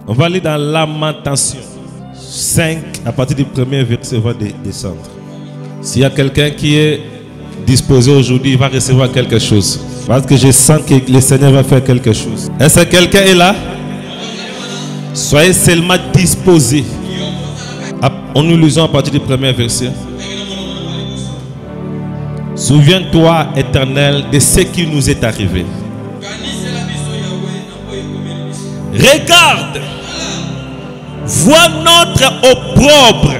On va aller dans Lamentation 5, à partir du premier verset, on va descendre. S'il y a quelqu'un qui est disposé aujourd'hui, il va recevoir quelque chose. Parce que je sens que le Seigneur va faire quelque chose. Est-ce que quelqu'un est là? Soyez seulement disposés. On nous lisons à partir du premier verset. Souviens-toi, Éternel, de ce qui nous est arrivé. Regarde, vois notre opprobre.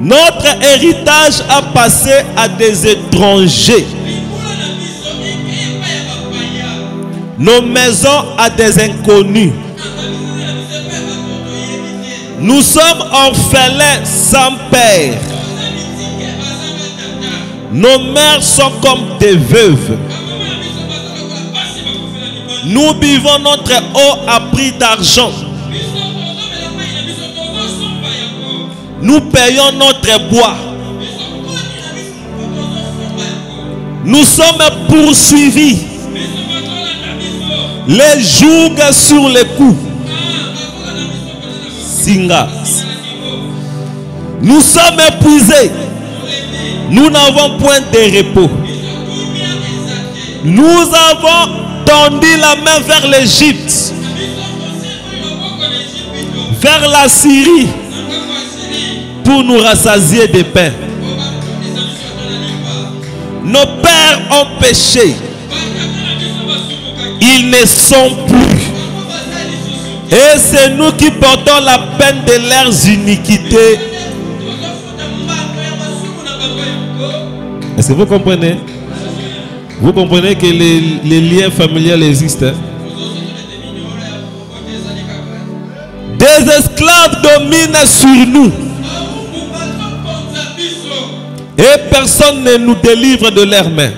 Notre héritage a passé à des étrangers. Nos maisons à des inconnus. Nous sommes orphelins sans père. Nos mères sont comme des veuves. Nous buvons notre eau à prix d'argent. Nous payons notre bois. Nous sommes poursuivis. Les jougs sur les coups. Singa. Nous sommes épuisés. Nous n'avons point de repos. Nous avons tendu la main vers l'Égypte, vers la Syrie, pour nous rassasier de pain. Nos pères ont péché. Ils ne sont plus. Et c'est nous qui portons la peine de leurs iniquités. Est-ce que vous comprenez? Vous comprenez que les liens familiaux existent. Des esclaves dominent sur nous. Et personne ne nous délivre de leurs mains.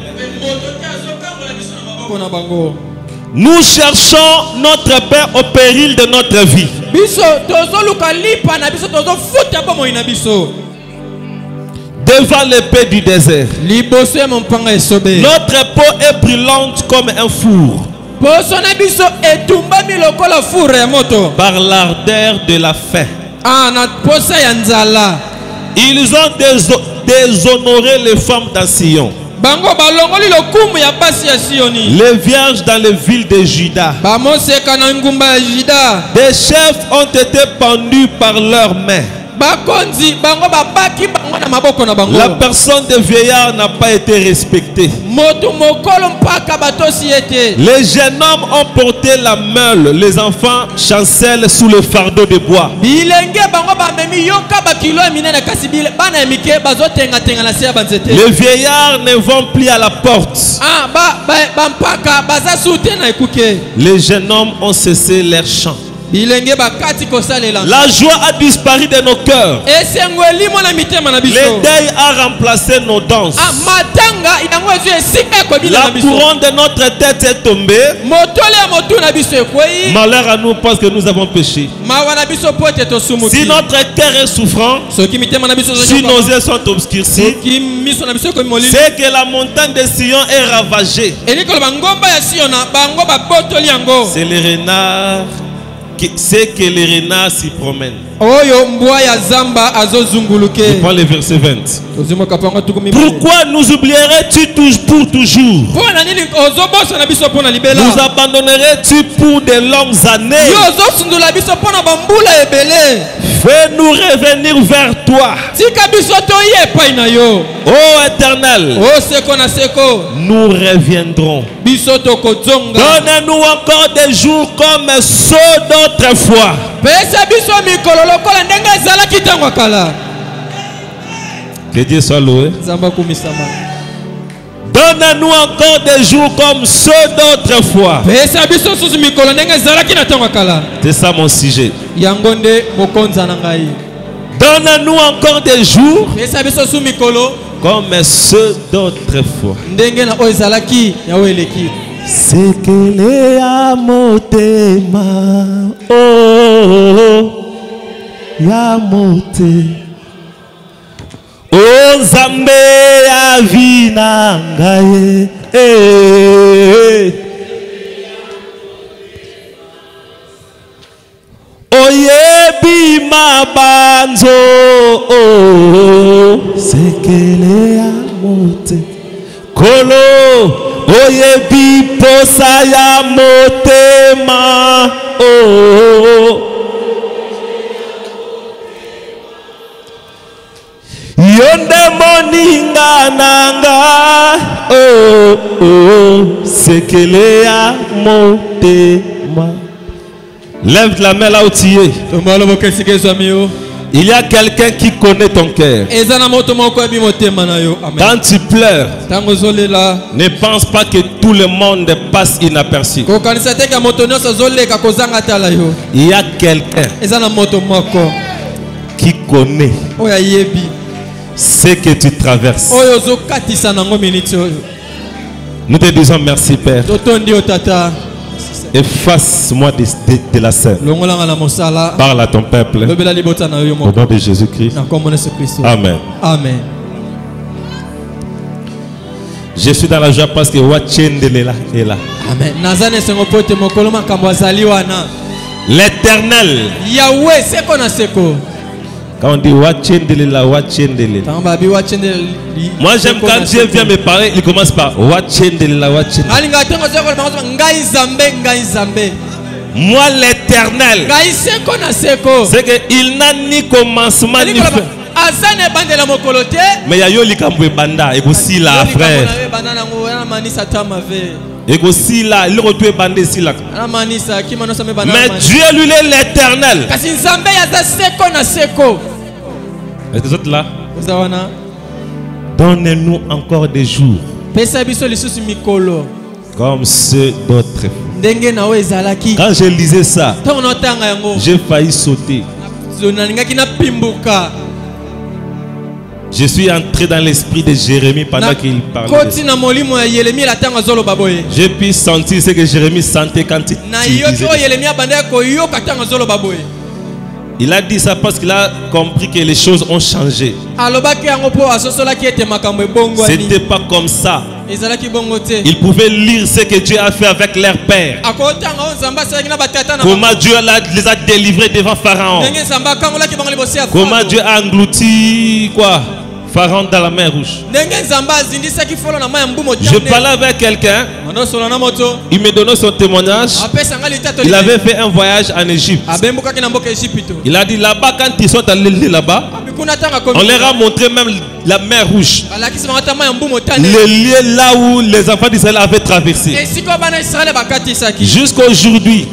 Nous cherchons notre paix au péril de notre vie. Devant l'épée du désert. Notre peau est brûlante comme un four. Par l'ardeur de la faim. Ils ont déshonoré les femmes d'Sion. Les vierges dans les villes de Juda. Des chefs ont été pendus par leurs mains. La personne de vieillard n'a pas été respectée. Les jeunes hommes ont porté la meule. Les enfants chancellent sous le fardeau de bois. Les vieillards ne vont plus à la porte. Les jeunes hommes ont cessé leur chant. La joie a disparu de nos cœurs. Le deuil a remplacé nos danses. La couronne de notre tête est tombée. Malheur à nous parce que nous avons péché. Si notre cœur est souffrant, si nos yeux sont obscurcis, c'est que la montagne de Sion est ravagée. C'est les renards. C'est que les renards s'y promènent. Je prends le verset 20. Pourquoi nous oublierais-tu pour toujours? Nous abandonnerais-tu pour de longues années? Fais-nous revenir vers toi. Ô Éternel, nous reviendrons. Donne-nous encore des jours comme ceux d'autrefois. Que Dieu soit loué. Donne-nous encore des jours comme ceux d'autrefois. C'est ça mon sujet. Donne-nous encore des jours comme ceux d'autrefois. Sekele ya motema, oh, ya mote, oh Nzambe ya vina ngaye, oyebi mabanzo, oh, sekele ya mote, kolo. Oyebi posa ya motema, oh, yonde moninga nanga, oh, oh, sekele ya motema. Lève la main là où tu es. Il y a quelqu'un qui connaît ton cœur. Quand tu pleures, ne pense pas que tout le monde passe inaperçu. Il y a quelqu'un qui connaît ce que tu traverses. Nous te disons merci, Père. Efface-moi de la scène. Parle à ton peuple. Au nom de Jésus-Christ. Amen. Amen. Je suis dans la joie parce que Wachendelela est là. Amen. L'Éternel. Yahweh, c'est qu'on a seko. Quand on dit Wachendelela, Wachendelela. Moi j'aime quand Dieu vient me parler, il commence par Wachendelela, Wachendelela. Moi l'Éternel, c'est qu'il n'a ni commencement ni fin. Mais il y a eu les banda et aussi là frère. Et aussi là, il retrouve bandé ici là. Mais Dieu lui est l'Éternel. Est-ce que vous êtes là? Donnez-nous encore des jours comme ceux d'autres. Quand je lisais ça, j'ai failli sauter. Je suis entré dans l'esprit de Jérémie pendant qu'il parlait. J'ai pu sentir ce que Jérémie sentait quand il disait. Il a dit ça parce qu'il a compris que les choses ont changé. C'était pas comme ça. Ils pouvaient lire ce que Dieu a fait avec leur père. Comment Dieu les a délivrés devant Pharaon. Comment Dieu a englouti quoi? Pharaon dans la mer rouge. Je parlais avec quelqu'un. Il me donnait son témoignage. Il avait fait un voyage en Égypte. Il a dit là-bas, quand ils sont allés là-bas, on leur a montré même la mer rouge. Le lieu là où les enfants d'Israël avaient traversé. Jusqu'à aujourd'hui,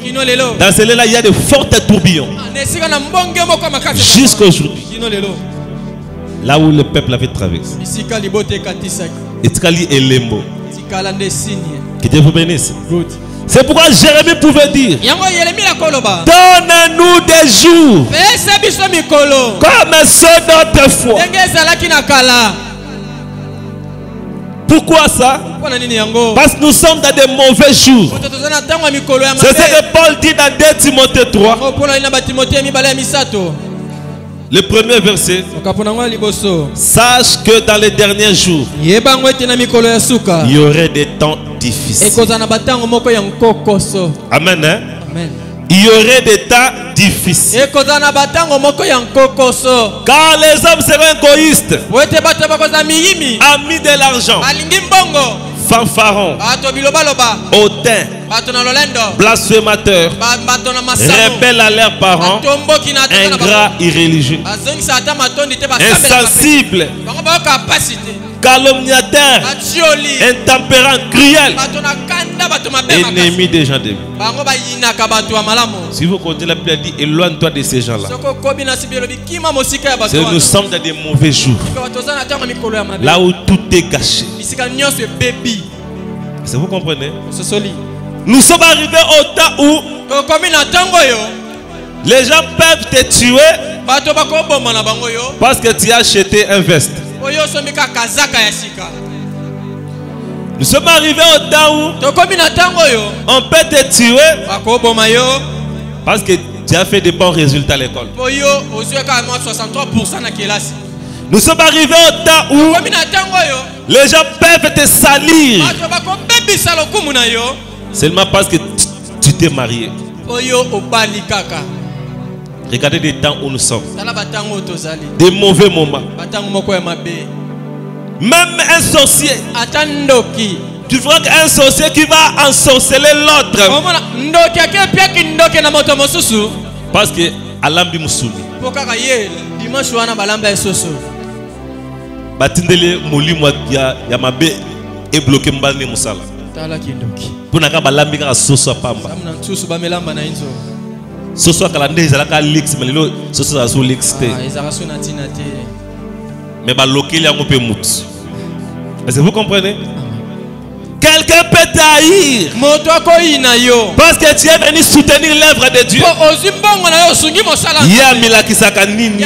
dans ce lieu-là, il y a de fortes tourbillons. Jusqu'à aujourd'hui. Là où le peuple avait traversé. Etkali et Lembo. Que Dieu vous bénisse. C'est pourquoi Jérémie pouvait dire: donne-nous des jours comme ceux d'autrefois. Pourquoi ça? Parce que nous sommes dans des mauvais jours. C'est ce que Paul dit dans 2 Timothée 3. Le premier verset. Sache que dans les derniers jours, il y aurait des temps difficiles. Amen. Hein? Amen. Il y aurait des temps difficiles. Car les hommes seront égoïstes, amis de l'argent, fanfarons, hautains, blasphémateurs, rebelles à leurs parents, ingrats, irréligieux, insensibles, calomniateurs, intempérants, cruels, ennemis des gens de Dieu. Si vous continuez, la Bible dit: éloigne-toi de ces gens-là. Nous sommes dans des mauvais jours, là où tout est gâché. Est-ce que vous comprenez? Nous sommes arrivés au temps où les gens peuvent te tuer Parce que tu as acheté un veste. Nous sommes arrivés au temps où on peut te tuer parce que tu as fait de bons résultats à l'école. Nous sommes arrivés au temps où les gens peuvent te salir seulement parce que tu t'es marié. Regardez les temps où nous sommes. Des mauvais moments. Même un sorcier. Tu vois qu'un sorcier qui va ensorceler l'autre. Parce que Alambi Moussoumi. Batindele Molimwa Yamabe est bloqué Mbani Moussala. Pour n'a pas l'ambi à Soso Pamba. Soso Kalande, ils ont l'X, mais le Soso a sous l'X. Mais bloqué les gens peuvent mourir. Est-ce que vous comprenez? Quelqu'un peut t'haïr parce que tu es venu soutenir l'œuvre de Dieu. Yamila kisaka nini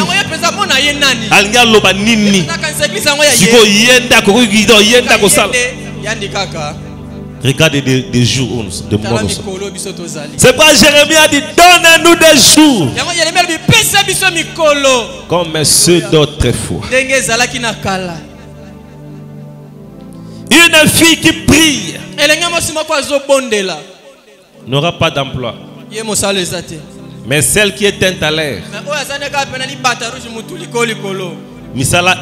alinga loba nini siko yenda ko gido yenda ko sala. Regardez des jours de mois nous sommes. C'est pas Jérémie a dit donne-nous des jours comme ceux d'autrefois. Une fille qui prie n'aura pas d'emploi. Mais celle qui est teinte à l'air, misala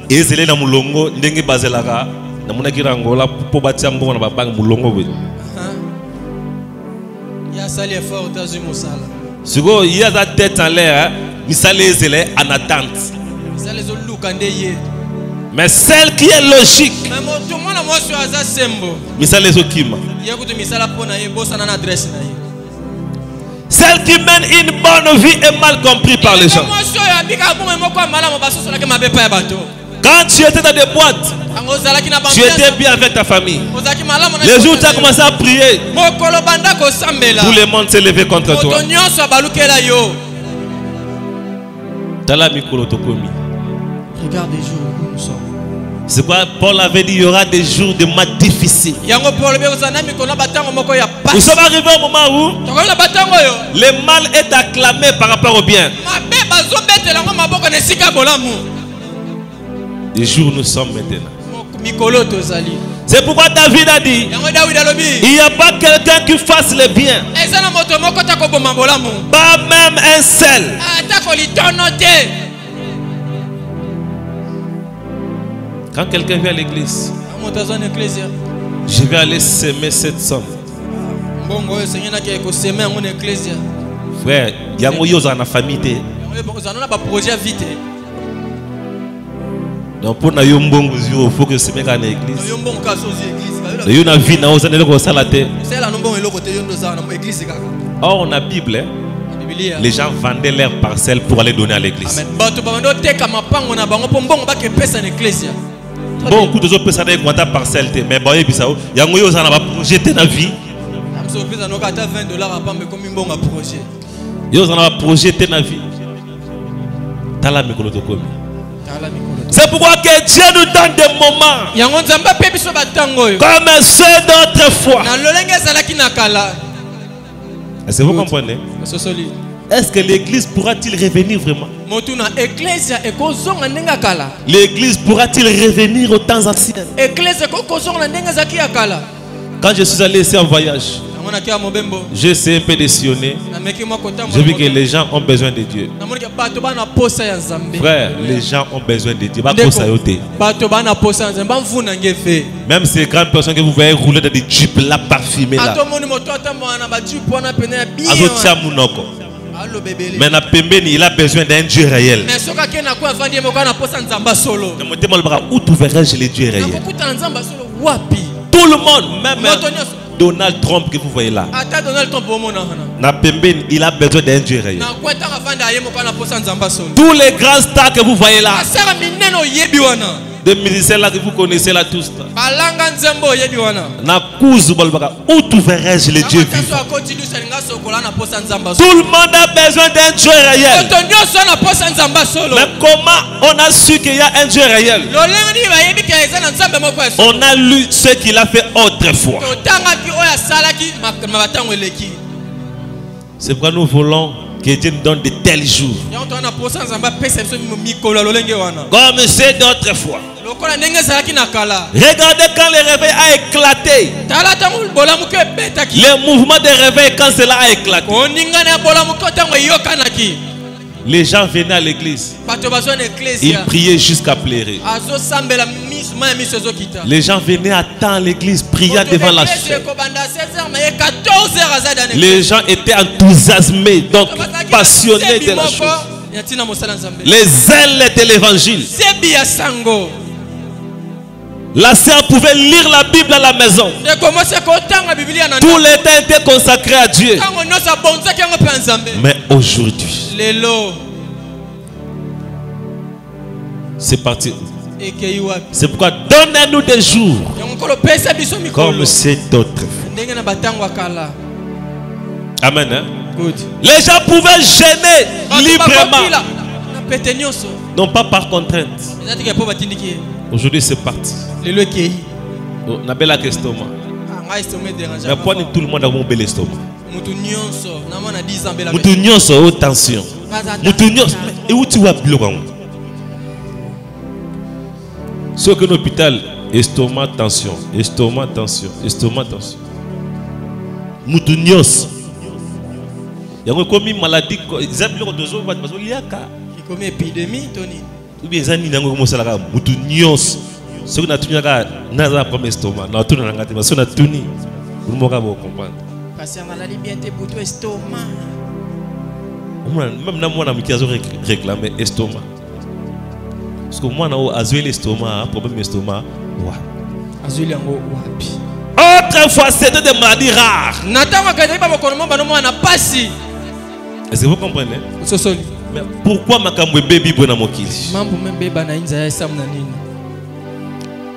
ezele na mulongo ndenge bazelaka na mona kirangola po batia mbongo na babanga mulongo we. Ya sali effort tazu musala. Siko ya za tête en l'air, misala ezele en attente. Misala zo luka ndeye. Mais celle qui est logique, celle qui mène une bonne vie est mal comprise par les gens. Quand tu étais dans des boîtes, tu étais bien avec ta famille. Les jours où tu as commencé à prier, tout le monde s'est levé contre toi. Regarde les jours où nous sommes. C'est quoi Paul avait dit, il y aura des jours de maths difficiles. Nous sommes arrivés au moment où le mal est acclamé par rapport au bien. Les jours où nous sommes maintenant. C'est pourquoi David a dit, il n'y a pas quelqu'un qui fasse le bien. Pas même un seul. Quand quelqu'un vient à l'église, je vais aller semer cette somme. Frère, il y a une famille. Donc pour il faut que semer à l'église. Il y a une vie dans or, on a Bible. Les gens vendaient leurs parcelles pour aller donner à l'église. Beaucoup de personnes ont des parcelles, mais bon, il y a un projet dans la vie. Il y a un projet dans la vie. C'est pourquoi que Dieu nous donne des moments comme ceux d'autrefois. Est-ce que vous comprenez? Est-ce que l'église pourra-t-il revenir vraiment? L'église pourra-t-il revenir aux temps anciens? Quand je suis allé ici en voyage, j'ai essayé un peu de sillonner. J'ai vu que les gens ont besoin de Dieu. Frère, les gens ont besoin de Dieu. Même ces grandes personnes que vous voyez rouler dans des jeeps là parfumés là. Mais il a besoin d'un Dieu réel. Où trouverai-je le Dieu réel? Tout le monde, même Donald Trump que vous voyez là, il a besoin d'un Dieu réel. Tous les grands stars que vous voyez là, Des musiciens là que vous connaissez là tous. balanga nzembo yebi wana Na kuzu balbaka. Où trouverai-je le Dieu vivant? Tout le monde a besoin d'un Dieu réel. Mais comment on a su qu'il y a un Dieu réel? On a lu ce qu'il a fait autrefois. C'est pourquoi nous voulons que Dieu nous donne de tels jours. Comme c'est d'autrefois. Regardez quand le réveil a éclaté. Le mouvement de réveil quand cela a éclaté. Les gens venaient à l'église. Ils priaient jusqu'à pleurer. Les gens venaient à temps à l'église, priaient devant la chaîne. Les gens étaient enthousiasmés, donc passionnés de la chose. Les ailes de l'évangile. La sœur pouvait lire la Bible à la maison. Tout le temps était consacré à Dieu. Mais aujourd'hui, c'est parti. C'est pourquoi donnez-nous des jours comme c'est autrefois. Amen. Hein? Les gens pouvaient gêner librement. Non pas par contrainte. Aujourd'hui c'est parti. On a bel estomac. Mais pourquoi tout le monde a un bel estomac? Moutounion haute tension. Et où tu vas bloquer? Ce que l'hôpital, estomac, tension, estomac, tension, estomac, tension. Moutonios. Il y a comme une maladie, ils appellent le dozo, il y a comme épidémie, Tony. Ou bien ils ont commencé à la moutonios. Ce qu'on a tenu à n'a pas estomac, n'a tout dans la gâte, mais ce qu'on a tenu, vous ne pouvez pas comprendre. Parce que la maladie bien été pour toi estomac. Même dans moi, on a réclamé estomac. Parce que moi, on a l'estomac, un problème d'estomac. Autrefois, c'était des maladies rares. Est-ce que vous comprenez? Mais pourquoi ma camoué baby bon amokili?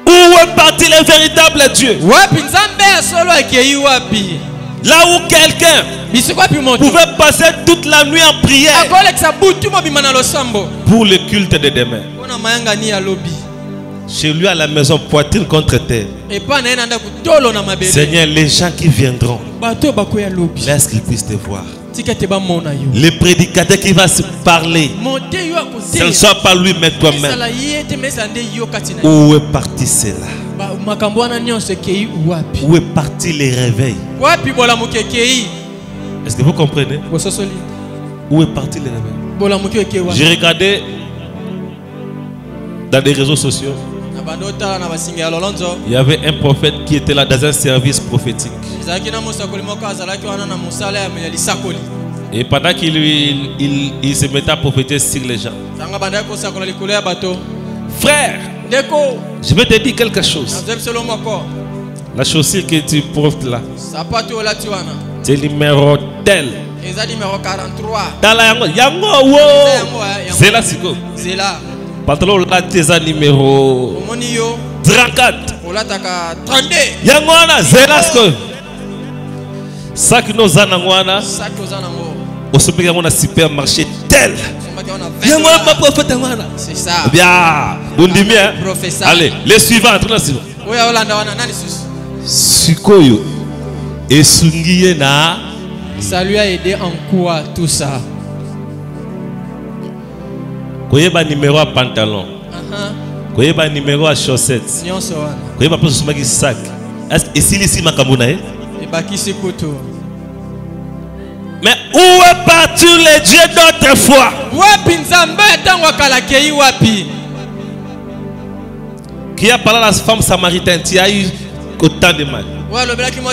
Où est parti le véritable Dieu? Là où quelqu'un pouvait passer toute la nuit en prière pour le culte de demain. Chez lui à la maison, poitrine contre terre. Seigneur, les gens qui viendront, laisse qu'ils puissent te voir. Le prédicateur qui va se parler, ce ne soit pas lui mais toi-même. Où est parti cela? Où est parti les réveils? Est-ce que vous comprenez? Où est parti les réveils? J'ai regardé dans des réseaux sociaux. Il y avait un prophète qui était là dans un service prophétique. Et pendant qu'il se mettait à prophétiser sur les gens. Frère, je vais te dire quelque chose. La chaussure que tu portes là, c'est le numéro tel. Dans la yango, c'est là, c'est là. Pantalon là, c'est numéro 34. Yangwana, c'est là. Sac nos anangwana. Au sommet de mon supermarché tel. C'est ça. Bien. Allez, les suivants. Sikoyo. Et Sungiye na. Ça lui a aidé en quoi tout ça? Koyeba numéro à pantalon. Koyeba numéro à chaussettes. Koyeba pas ce maki sac. Est-ce que ici makamuna eh? Mais où est parti le Dieu d'autrefois? Qui a parlé à la femme samaritaine? Tu as eu autant de mal.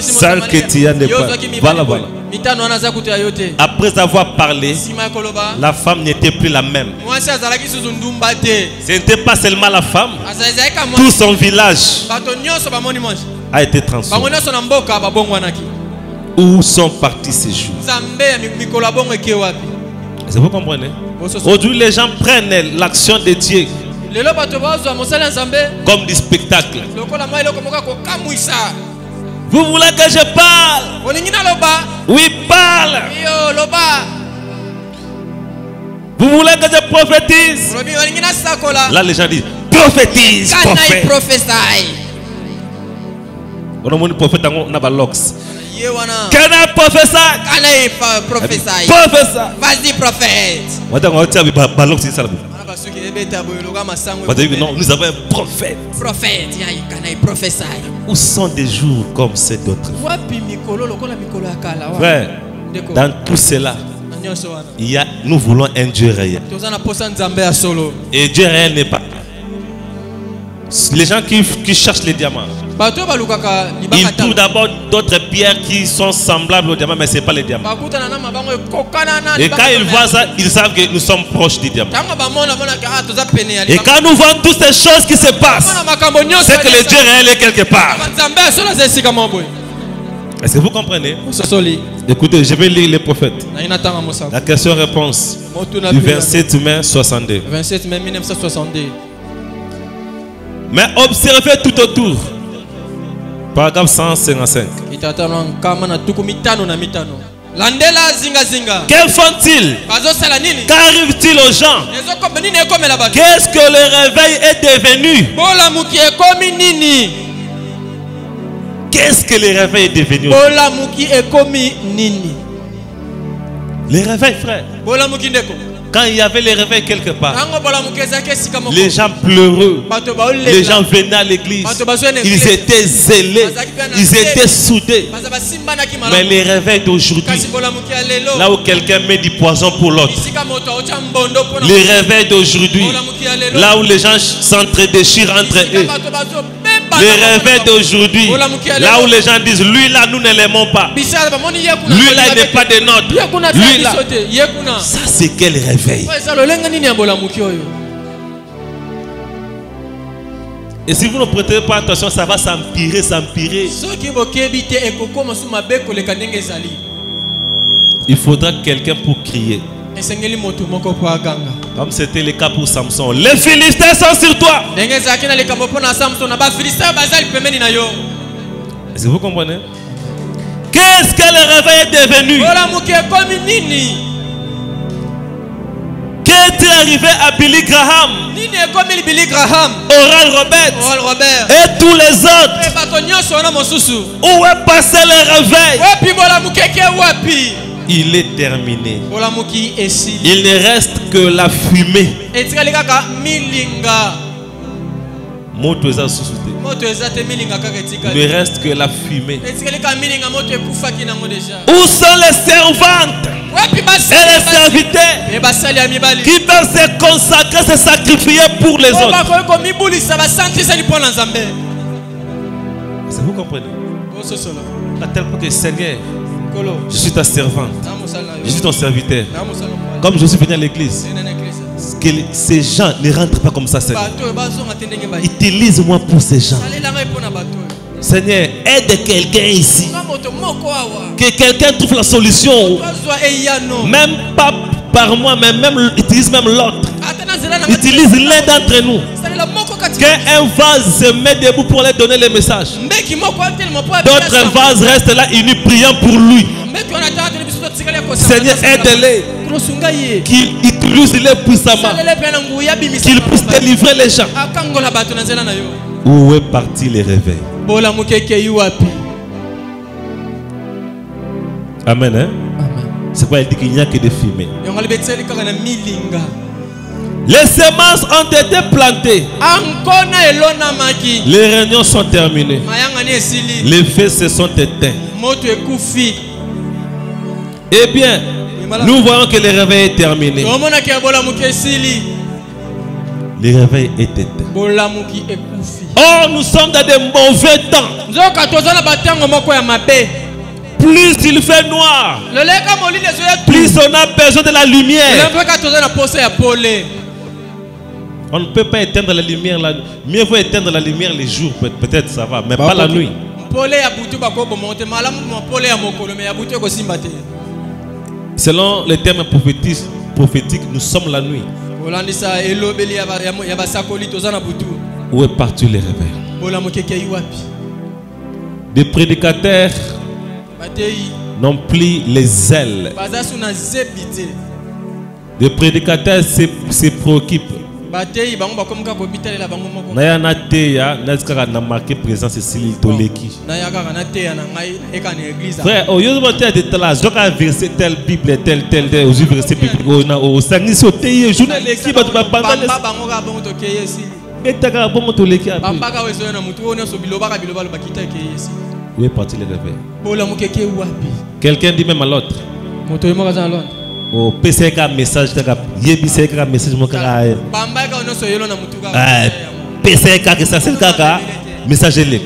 Celle que tu as n'est pas. Voilà, voilà. Après avoir parlé, la femme n'était plus la même. Ce n'était pas seulement la femme. Tout son village a été transformé. Où sont partis ces jours? Est-ce que vous comprenez? Aujourd'hui, les gens prennent l'action de Dieu comme du spectacle. Vous voulez que je parle? Oui, parle. Vous voulez que je prophétise? Là, les gens disent prophétise, prophète. On a mon prophète on a balox. Can I prophesy? Vas-y, prophète. Non, nous avons un prophète. Prophète, can I prophesy? Où sont des jours comme ces d'autres? Frère, dans tout cela, nous voulons un Dieu réel. Et Dieu réel n'est pas. Les gens qui cherchent les diamants, ils trouvent d'abord d'autres pierres qui sont semblables aux diamants, mais ce n'est pas les diamants. Et quand ils voient ça, ils savent que nous sommes proches du diamant. Et quand nous voyons toutes ces choses qui se passent, c'est que le Dieu réel est quelque part. Est-ce que vous comprenez? Écoutez, je vais lire les prophètes. La question-réponse du 27 mai 62. 27 mai 1962. Mais observez tout autour. Paragraphe 155. Que font-ils? Qu'arrive-t-il aux gens? Qu'est-ce que le réveil est devenu? Qu'est-ce que le réveil est devenu? Le réveil, frère. Quand il y avait les réveils quelque part, les gens pleureux, les gens venaient à l'église, ils étaient zélés, ils étaient soudés. Mais les réveils d'aujourd'hui, là où quelqu'un met du poison pour l'autre, les réveils d'aujourd'hui, là où les gens s'entre-déchirent entre eux, les réveils d'aujourd'hui, là où les gens disent, lui là nous ne l'aimons pas, lui là il n'est pas de notre, lui là, ça c'est quel réveil? Et si vous ne prêtez pas attention, ça va s'empirer, s'empirer. Il faudra quelqu'un pour crier. Comme c'était le cas pour Samson. Les Philistins sont sur toi. Est-ce que vous comprenez? Qu'est-ce que le réveil est devenu? Qu'est-il arrivé à Billy Graham, Oral Roberts et tous les autres? Où est passé le réveil? Il est terminé. Il ne reste que la fumée. Il ne reste que la fumée. Où sont les servantes et les serviteurs qui peuvent se consacrer, se sacrifier pour les autres? Est-ce que vous comprenez? À tel point que Seigneur, je suis ta servante, je suis ton serviteur. Comme je suis venu à l'église, que ces gens ne rentrent pas comme ça, Seigneur. Utilise-moi pour ces gens. Seigneur, aide quelqu'un ici. Que quelqu'un trouve la solution. Même pas par moi, mais même utilise même l'autre. Utilise l'un d'entre nous. Qu'un vase se met debout pour lui donner le message. D'autres vases restent là unis priant pour lui. Seigneur, aide-les. Qu'il utilise-les puissamment. Qu'il puisse délivrer les gens. Où est parti le réveil? Amen. Hein? C'est quoi? Il dit qu'il n'y a que des fumées. Les semences ont été plantées. Les réunions sont terminées. Les feux se sont éteints. Eh bien, nous voyons que le réveil est terminé. Le réveil est éteint. Oh, nous sommes dans des mauvais temps. Plus il fait noir, plus on a besoin de la lumière. On ne peut pas éteindre la lumière. Mieux vaut éteindre la lumière les jours, peut-être ça va, mais pas la nuit. Selon les termes prophétiques, nous sommes la nuit. Où est parti le réveil? Des prédicateurs n'ont plus les ailes. Des prédicateurs se préoccupent. Naya na teya nazikaka na marqué présence Cécile Toleki. Frère, au lieu de monter à des là, je vais verser telle Bible, tel aux verset biblique au sangi sauté journée l'équipe va pendant et taka bon Toleki après. Où est parti le réveil? Quelqu'un dit même à l'autre. Au PCK message PCK message PCK que ça c'est le caca message élect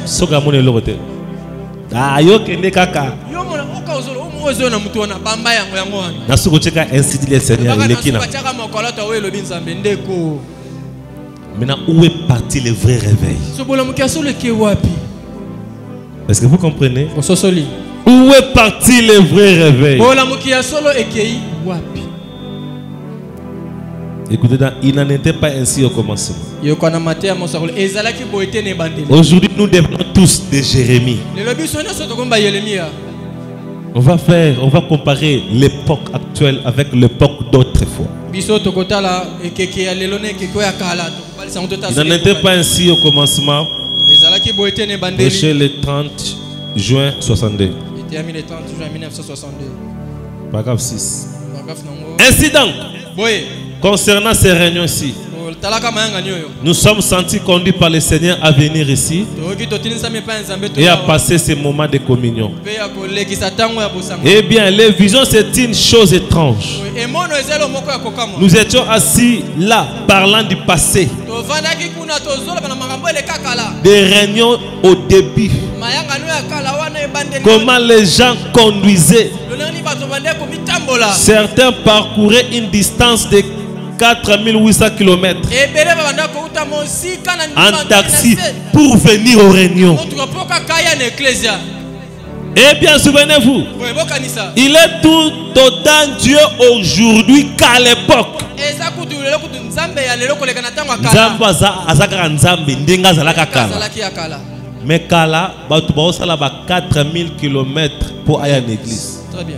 soka mon elote ah yo kende kaka na soko cheka incite le Seigneur lekina. Maintenant où est parti le vrai réveil? Est-ce que vous comprenez? Où est parti le vrai réveil? Écoutez, il n'en était pas ainsi au commencement. Aujourd'hui, nous devenons tous des Jérémie. On va comparer l'époque actuelle avec l'époque d'autrefois. Il n'en était pas ainsi au commencement. Prêché le 30 juin 62. Le 30 juin 1962. Paragraphe 6. Ainsi donc, concernant ces réunions ici, nous sommes sentis conduits par le Seigneur à venir ici et à passer ces moments de communion. Eh bien, les visions, c'est une chose étrange. Nous étions assis là, parlant du passé, des réunions au début, comment les gens conduisaient. Certains parcouraient une distance de 4800 km en taxi pour venir aux réunions. Eh bien, souvenez-vous, il est tout autant Dieu aujourd'hui qu'à l'époque. Mais Kala, il y a 4000 km pour aller à l'église. Très bien.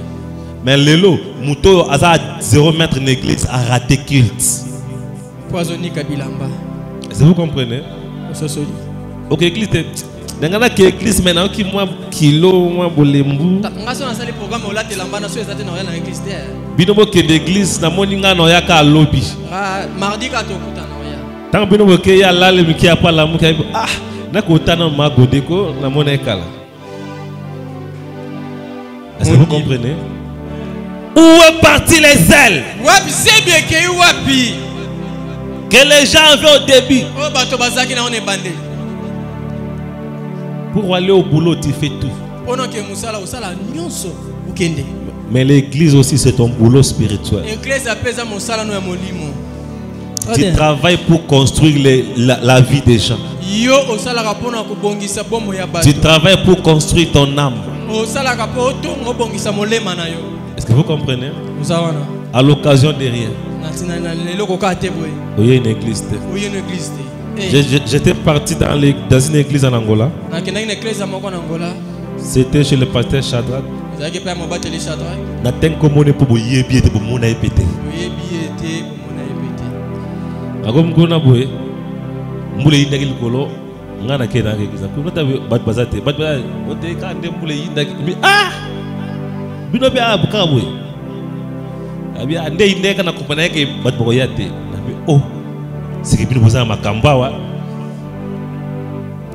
Mais Lelo, Mouto, à 0 mètre l'église a raté culte. Est-ce que vous comprenez? Ok, l'église est. Dans l'église, maintenant, qui moi, kilo, moi, bolembu. Binobo que l'église, na moninga no ya ka lobby. Mardi ka tokuta no ya. Tant binobo que ya la le miki apa la muka ah na kota na ma godeko na monekala. Est-ce que vous comprenez? Où est parti les ailes? Que les gens avaient au début. Pour aller au boulot, tu fais tout. Mais l'église aussi, c'est ton boulot spirituel. Tu travailles pour construire la vie des gens. Tu travailles pour construire ton âme. Est-ce que vous comprenez? À l'occasion de rien. Il y a une église. J'étais parti dans une église en Angola. C'était chez le pasteur Shadrach. Oh, c'est que nous avons Makambawa.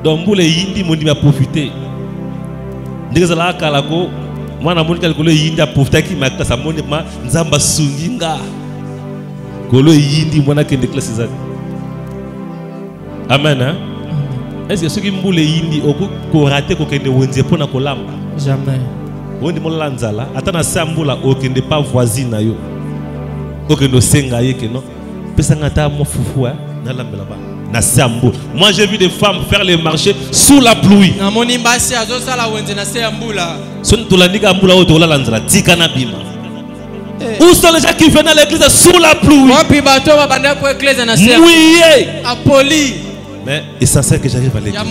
Donc, vous les Yindi m'ont dit à profiter. Nous avons la Kalako. Moi, je suis allé Yindi à profiter qui m'a dit ça. Moi, Nzamba Sunginga. Kolo Yindi, moi, je suis allé. Amen. Est-ce que ceux qui m'ont dit Yindi, au raté qu'on ait wenzé pour na kolamba? Jamais. On dit mon lanzala. Attends, na sambula, aucun n'est pas voisin na yo. Aucun ne senga yeke non. Moi j'ai vu des femmes faire les marchés sous la pluie. Où sont les gens qui venaient à l'église sous la pluie? Mouillés. Mais essentiel que j'arrive à l'église.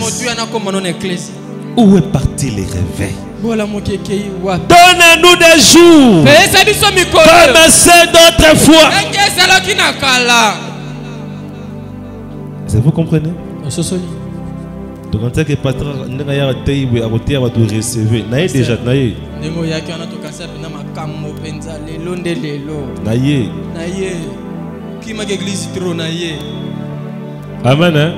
Où est parti les réveils? Donnez-nous des jours comme c'est d'autrefois. Est-ce que vous comprenez? Donc, en tant que patron, nous avons recevoir. Naïe déjà, naïe. Naïe. Amen. Hein?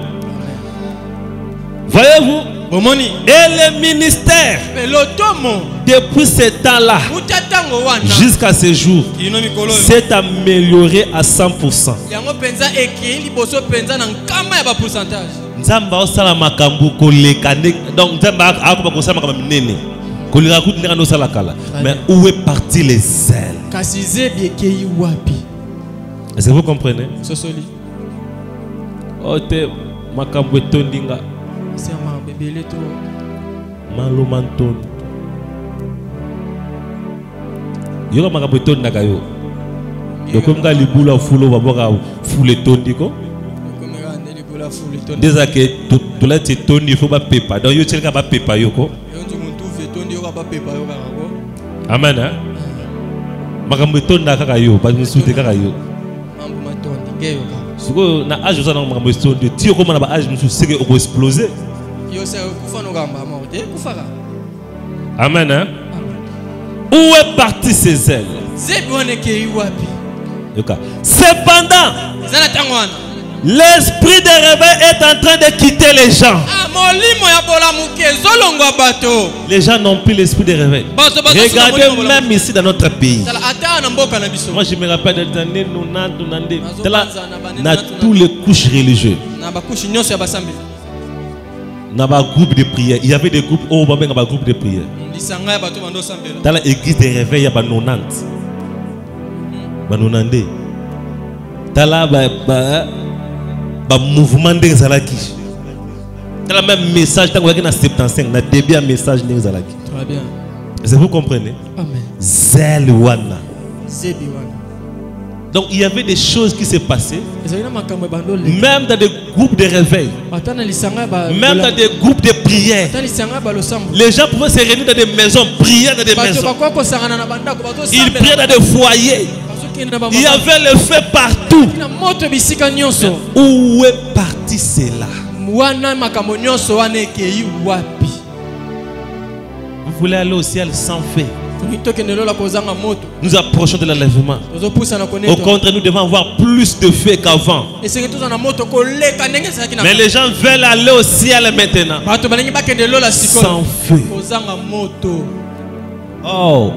Voyez-vous? Et le ministère, depuis ce temps-là, jusqu'à ce jour, s'est amélioré à 100%. Mais où est parti les ailes? Est-ce que vous comprenez? Oh, te makambo tondinga. Malomanton. Yoka makambo tondaka yo. Donc comme gars libula fulo baboka fule tondiko. Déjà que tout là c'est tondi faut pas pepa. Donc yo tchelka ba pepa yoko. Amen. Hein? Makambo tondaka kayo, ba musude kakayo. Suko na âge ça na makambo tondi. Ti yo comme na ba âge musu seke oko exploser. Amen. Hein? Où est parti ces ailes? Cependant, l'esprit de réveil est en train de quitter les gens. Les gens n'ont plus l'esprit de réveil. Regardez même ici dans notre pays. Moi je me rappelle des années 90, dans toutes les couches religieuses. Dans le groupe de prière, il y avait des groupes au groupe de prière. Dans l'église de réveil, il y a 90. 90. Dans le mouvement de Zalaki. Dans le même message, dans le 75, dans le début du message de Zalaki. Très bien. Est-ce que vous comprenez? Amen. Zelwana. Donc il y avait des choses qui se passaient, même dans des groupes de réveil, même dans des groupes de prière. Les gens pouvaient se réunir dans des maisons, prier dans des maisons. Ils priaient dans des foyers. Il y avait le feu partout. Où est parti cela? Vous voulez aller au ciel sans feu? Nous approchons de l'enlèvement. Au contraire, nous devons avoir plus de feu qu'avant. Mais les gens veulent aller au ciel maintenant sans feu. Oh,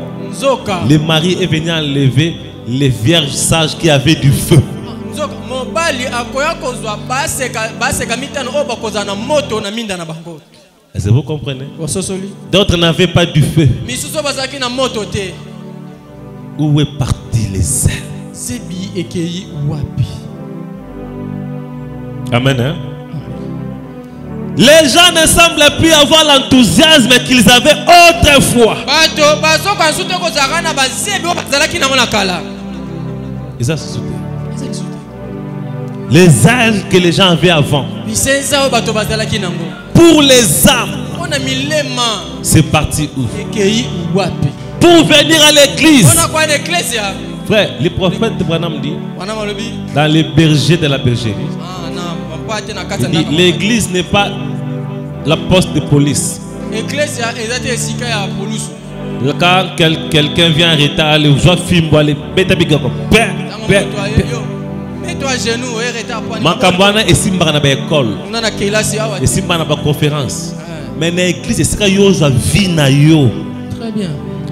le mari est venu enlever les vierges sages qui avaient du feu. Est-ce que vous comprenez? D'autres n'avaient pas du feu. Où est parti les ailes? Amen. Hein? Les gens ne semblent plus avoir l'enthousiasme qu'ils avaient autrefois. Les ailes que les gens avaient avant. Pour les âmes, c'est parti où? Pour venir à l'église. Frère, les prophètes de Branham dit dans les bergers de la bergerie, l'église n'est pas la poste de police. Quand quelqu'un vient en retard, le joie film aller Makambana et Simba na ba école. Et Simba na ba conférence. Mais na église c'est que yo za vie na yo. Très bien.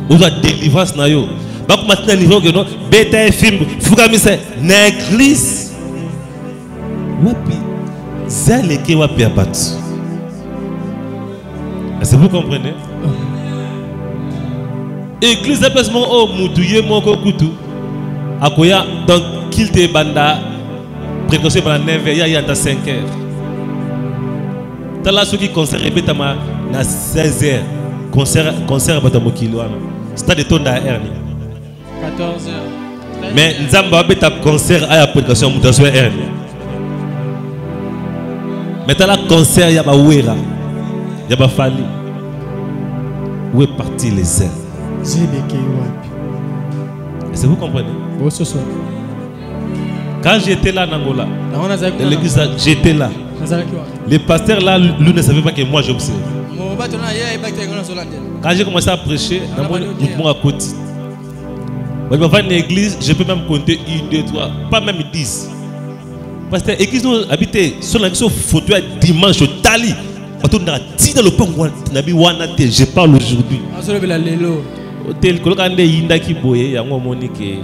Ou za délivrance na yo. Ba ko maintenant niveau que non beta film fukamise na église. Wapi zale ke wapi abatu. Est-ce que vous comprenez? Église est placement oh mutuye moko kutu. Akoya donc qu'il te banda précaution pendant 9 heures, il y a 5 heures. T'as là ceux qui conservent betama na 16 heures. Concert batamo kilo. Stade de tonda erni. 14h. Mais Nzamba va ta concert à la prédication mutation R. Maintenant la concert y a ba wera. Y a ba fali. Où est parti les ailes? Est-ce que vous comprenez? Quand j'étais là en Angola, dans l'église, j'étais là. Les pasteurs là, lui ne savait pas que moi j'observe. Quand j'ai commencé à prêcher, dans à côté. Quand je vais dans l'église, je peux même compter 1, 2, 3, pas même 10. Parce que l'église nous habite sur la photo dimanche au Tali. Je parle aujourd'hui. Hôtel kolokande yinda ki boye yango monike.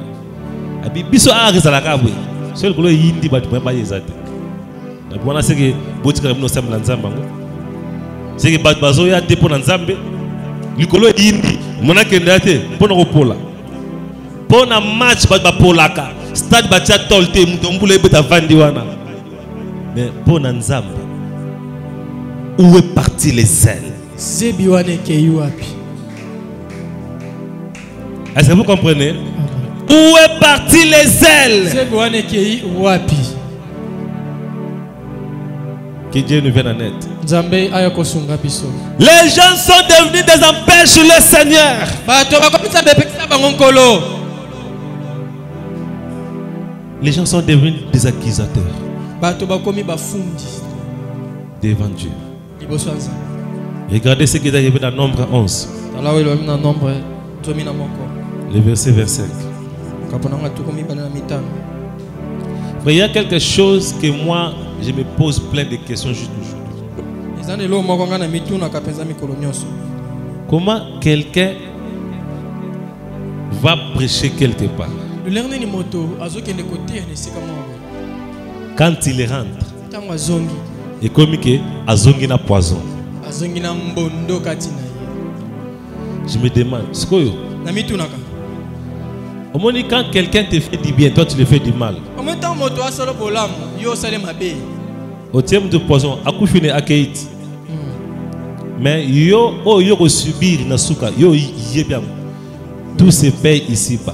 Abi biso a rezalaka boye. Seul kolo yindi ba tumba yezate. Na bona seke botika bino sambla nzamba ngo. Seke ba bazo ya depo na nzambe. Likolo yindi mona kenda te pona ko pola. Pona match ba polaka. Stade ba tia tolte mutombule beta vandi wana. Mais pona nzamba. Où est parti les ailes? Zebiwane keyuapi. Est-ce que vous comprenez? Où est parti les ailes? Que Dieu nous vienne en aide. Les gens sont devenus des empêches sur le Seigneur. Les gens sont devenus des accusateurs devant Dieu. Regardez ce qui est arrivé dans Nombre 11. Le verset 25. Il y a quelque chose que moi, je me pose plein de questions juste aujourd'hui. Comment quelqu'un va prêcher quelque part? Quand il rentre, et comme que azongi na poison. Je me demande, ce que au moins quand quelqu'un te fait du bien, toi tu le fais du mal. Au terme de poison, akufine akeit. Mais yo subir na suka, yo bien. Tout se paye ici bas.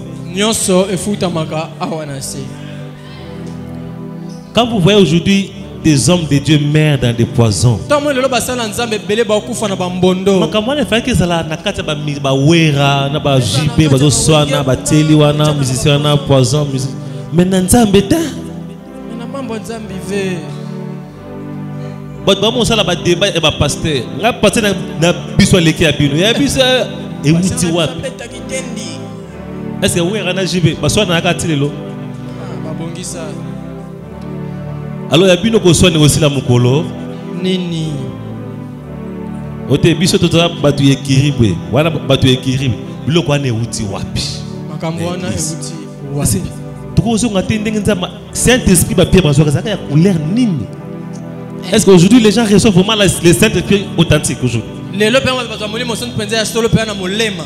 Quand vous voyez aujourd'hui des hommes de Dieu meurent dans des poisons. Est-ce que vous alors, il y a bien aussi la mukolo. Nini. Ote biso tota batu ekiribe. Wana batu ekiribe. Biloko ane uti wapi. Makambo wana uti wapi. Tukozo ngatende nzama Saint-Esprit ba pierre bazo kazaka ya couleur nini. Est-ce qu'aujourd'hui les gens reçoivent vraiment les Saint-Esprit authentiques aujourd'hui? Lelo pe bazo molimo son penza ya solo pe na molema.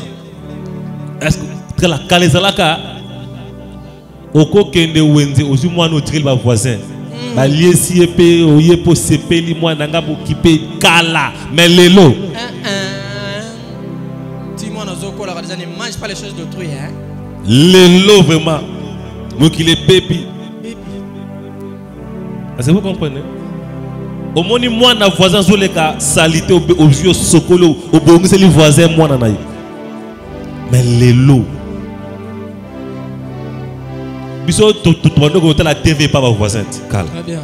Est-ce que la kalezalaka oko kende wenze ozu mwana otirel ba voisin. Mais lelo mange pas les choses d'autrui, hein? Lelo vraiment mokile pépi. Est-ce que vous comprenez? Au moins moi na voisin zoleka salité au vieux sokolo au bongise les voisins moi na naï. Mais lelo biso tout la TV pas ma voisin. Très bien.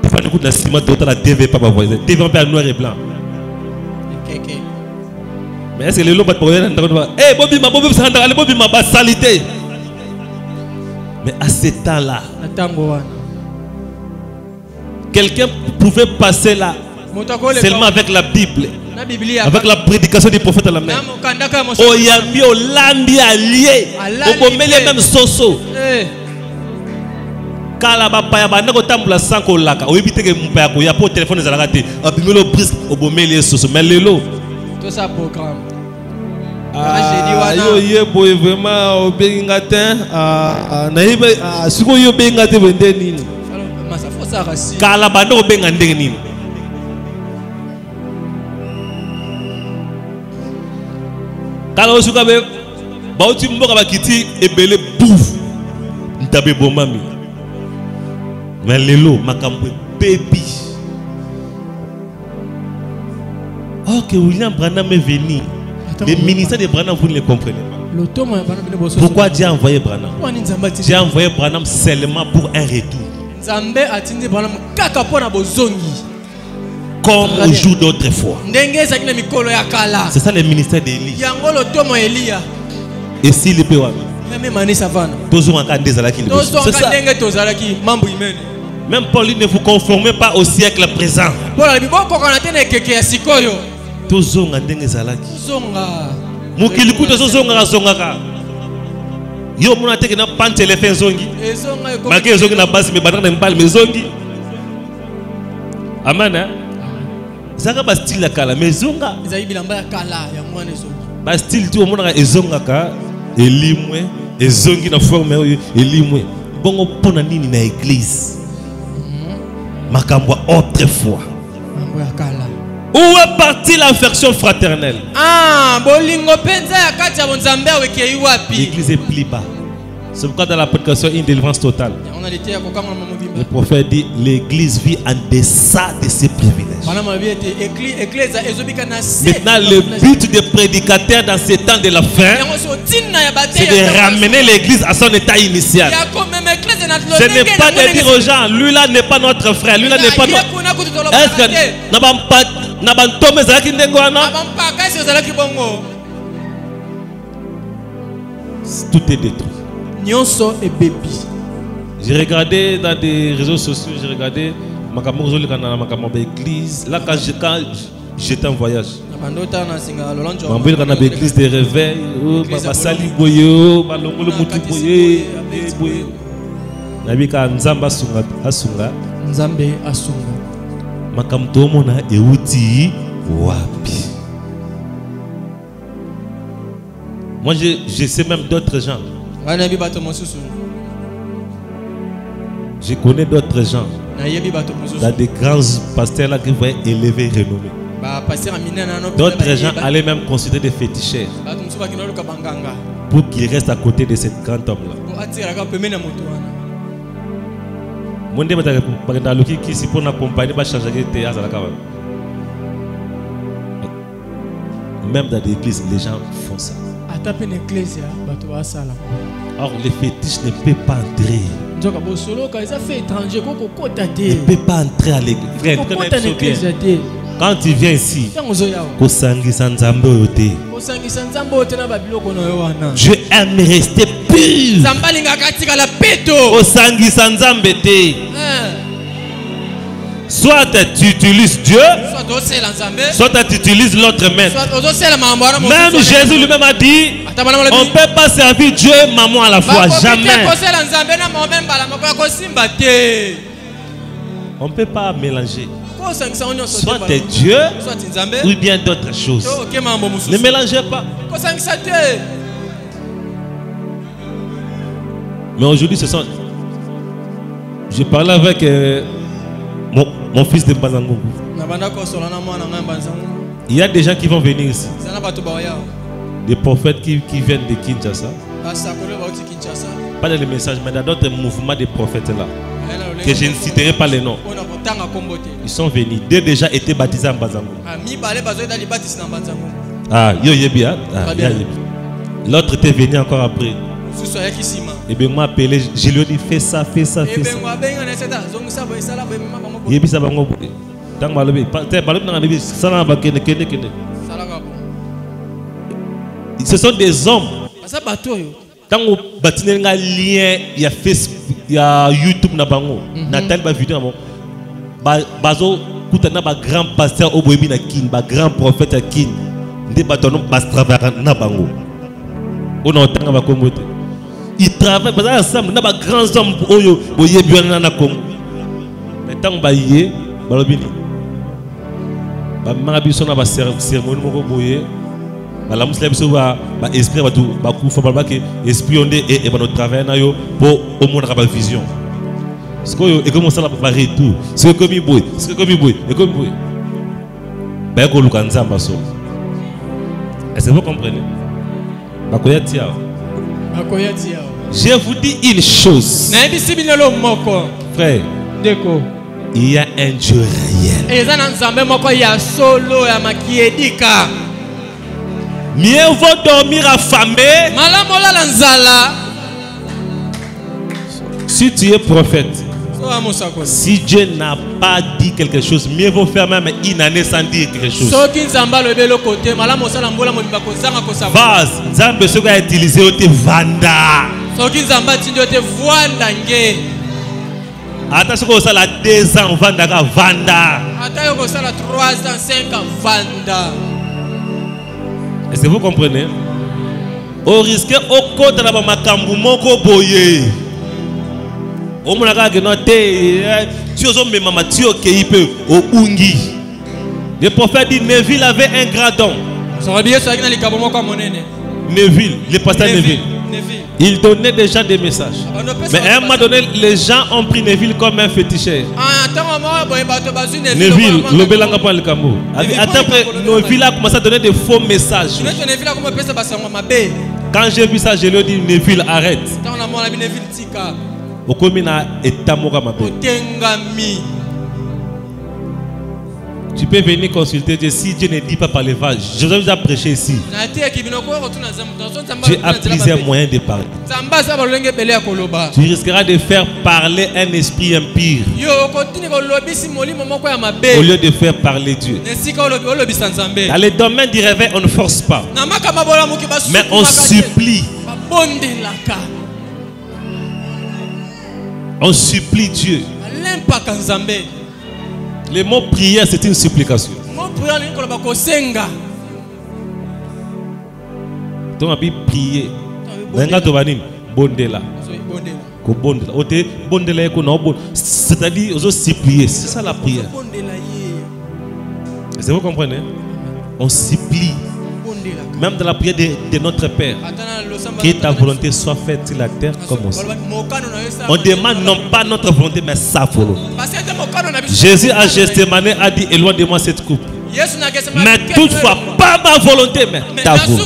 Pas de coup de la ciment la TV pas ma voisin. TV en noir et blanc. Mais est-ce que les lots pour eh Bobby ma salité. Mais à ce temps-là, quelqu'un pouvait passer là seulement avec la Bible. Avec la prédication du prophète à la main. Oh yambi olambi allié. Obomeli même soso. Kala ba pa ya ba ndako tambula sanko laka. Oyebite ke mpa ya ko ya po téléphone ezalaka te. Abimelo brisque obomeli soso. Mais lelo. Tout ça programme. Yo yebo vraiment obenga te. Na yeba siko yo benga te bende nini. Masa fosa rasi. Kala ba ndako benga ndenge nini. Quand on Bauti mboka bakiti ebele bouf. Ntabe bomami. Mais lelo makambo baby. Oh que William Branham est venu. Les ministères de Branham vous ne les comprenez pas. Pourquoi Dieu a envoyé Branham? Dieu a envoyé Branham seulement pour un retour. Comme au jour d'autrefois. C'est ça le ministère d'Élie. Et s'il peut même Paul ne vous conformez pas au siècle présent. Tozonga ndenge zalaki. Mukili kuto zonga zongaka. Yo muna teke na pan téléphone zongi. Malgré zongi na base me batana mbali me zongi. Amana. Zaka ba style la kala me zonga. Ezali bilamba ya kala ya mwana zongi. Ba style tu omona ezonga ka elimwe ezongi na forme elimwe. Bongo pona nini na église. Makambo autrefois. Mambo ya kala. Où est partie l'affection fraternelle? L'église est plus bas. C'est pourquoi dans la prédication, une délivrance totale. Le prophète dit l'église vit en deçà de ses privilèges. Maintenant, le but des prédicateurs dans ces temps de la fin, c'est de ramener l'église à son état initial. Ce n'est pas de dire aux gens, lui là n'est pas notre frère, lui là n'est pas notre. Est-ce que tout est détruit. J'ai regardé dans des réseaux sociaux, j'ai regardé ma église. Là, quand j'étais en voyage, l'église de réveil, Sali Boyo, Balongolo Mutuboye, Nabika Nzamba Asunga, Nzambe Asunga. Makamtomona Euti Wapi. Moi, je sais même d'autres gens. Je connais d'autres gens. Dans des grands pasteurs là qui vont élever et renommer. D'autres gens allaient même considérer des féticheurs pour qu'ils restent à côté de cet grand homme là. Même dans l'église, les gens font ça. Or, les fétiches ne peuvent pas entrer. Ils ne peuvent pas entrer à l'église. Frère, quand tu viens ici, Dieu aime rester pur. Soit tu utilises Dieu, soit tu utilises l'autre maître. Même Jésus lui-même a dit, on ne peut pas servir Dieu et maman à la fois. Jamais. On ne peut pas mélanger. Soit tu es Dieu ou bien d'autres choses. Ne mélangez pas. Mais aujourd'hui, ce sont... Je parlais avec mon fils de Mbazango. Il y a des gens qui vont venir ici. Des prophètes qui viennent de Kinshasa. Pas dans les messages, mais dans d'autres mouvements de prophètes là. Que je ne citerai pas les noms. Ils sont venus. Deux déjà étaient baptisés en Mbazango. Ah, l'autre était venu encore après. Et bien moi appelé, je lui ai dit fais ça, fais ça, fais ça. Ce sont des hommes. Quand on bâtit un lien, il y a Facebook, il y a YouTube, Nathalie va vidéo, bazo kutana ba grand pasteur au boyebi na kin, ba grand prophète à kin, ndé batono bas travailler na bango. On entend ba komote. Ils travaillent ensemble, na ba grands hommes oyo boyebi na Congo. Mais tant ba yé, ba lobini. Ba marabiso na ba cérémonie moko boye. La muslim va esprit va tout va coup faut pas que esprit on et va notre travail na yo pour au monde avoir vision. Ce que et comment ça la préparer tout. Ce que comme il boy, ce que comme il boy, et comme boy. Ben ko lukanza mbaso. Est-ce que vous comprenez? Ba koya tia. Je vous dis une chose. Frère, il y a un Dieu réel. Mieux vaut dormir affamé. Si tu es prophète, si Dieu n'a pas dit quelque chose, mieux vaut faire même une année sans dire quelque chose. Vase, Nzambe ce qu'a utilisé au te vanda. Attention que ça la 2 ans vanda ka vanda. Est-ce que vous comprenez? Au risque au côté de la makambu moko boye. Au monaka que non te tu os même Mathieu qui peut au ungi. Le prophète dit Neville avait un grand don. Neville, le pasteur Neville. Il donnait déjà des messages. Mais à un moment donné, les gens ont pris Neville comme un féticheur. Neville, le belanga pas le cambo. Après, Neville a commencé à donner des faux messages. Quand j'ai vu ça, je lui ai dit Neville, arrête. Tu peux venir consulter Dieu. Si Dieu ne dit pas par les vaches, je vais déjà prêcher ici. Dieu a plusieurs moyens de parler. Tu risqueras de faire parler un esprit impur au lieu de faire parler Dieu. Dans les domaines du réveil, on ne force pas, mais on supplie. On supplie Dieu. Le mot prière, c'est une supplication. Donc, on a prier. C'est-à-dire, on supplier. C'est ça la prière. Est-ce que vous comprenez? On supplie. Même dans la prière de notre Père, que ta volonté soit faite sur la terre comme au ciel. On demande non pas notre volonté, mais sa volonté. Jésus à Gethsémani a dit éloigne de moi cette coupe. Mais toutefois, pas ma volonté, mais ta volonté.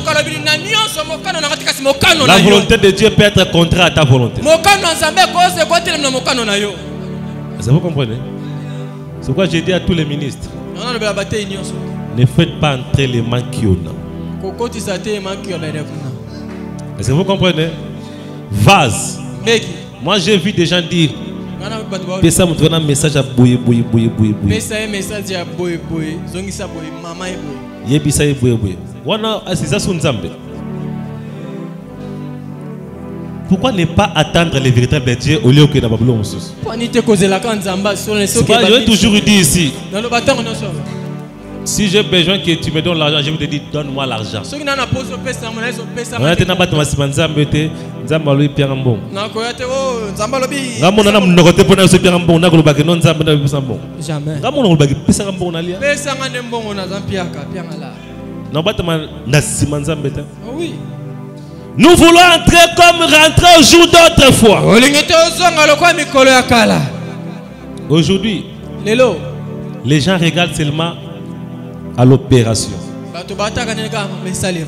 La volonté de Dieu peut être contraire à ta volonté. Est-ce que vous comprenez? C'est pourquoi j'ai dit à tous les ministres, ne faites pas entrer les mains qui ont. Est-ce que vous comprenez? Vase. Moi j'ai vu des gens dire Pesa mtu wana message à boye. Pesa message à boye. Zongisa boye mama boye. Yebisa boye. Wana asisa sunzambe. Pourquoi ne pas attendre les véritables dieux au lieu que dans Babylone? Je vais toujours dire ici. Si j'ai besoin que tu me donnes l'argent, je vais te dire donne-moi l'argent. Nous voulons entrer comme rentrer au jour d'autrefois. Aujourd'hui, les gens regardent seulement à l'opération,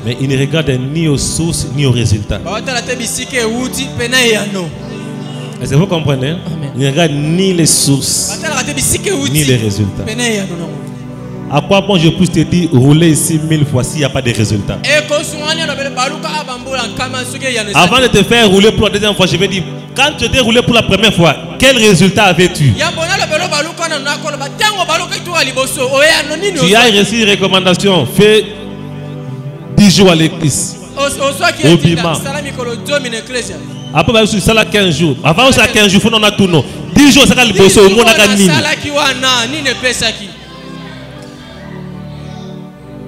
mais ils ne regardent ni aux sources ni aux résultats. Est-ce que vous comprenez? Ils ne regardent ni les sources ni les résultats. À quoi bon je puisse te dire rouler ici 1000 fois s'il n'y a pas de résultats? Avant de te faire rouler pour la deuxième fois, je vais dire, quand tu t'es roulé pour la première fois, quel résultat avais-tu? Tu as reçu une recommandation, fais 10 jours à l'église. Au Bima. Après, ça là 15 jours. Avant, ça 15 jours, il faut tout non. 10 jours, ça va le bosser au monde à gagner.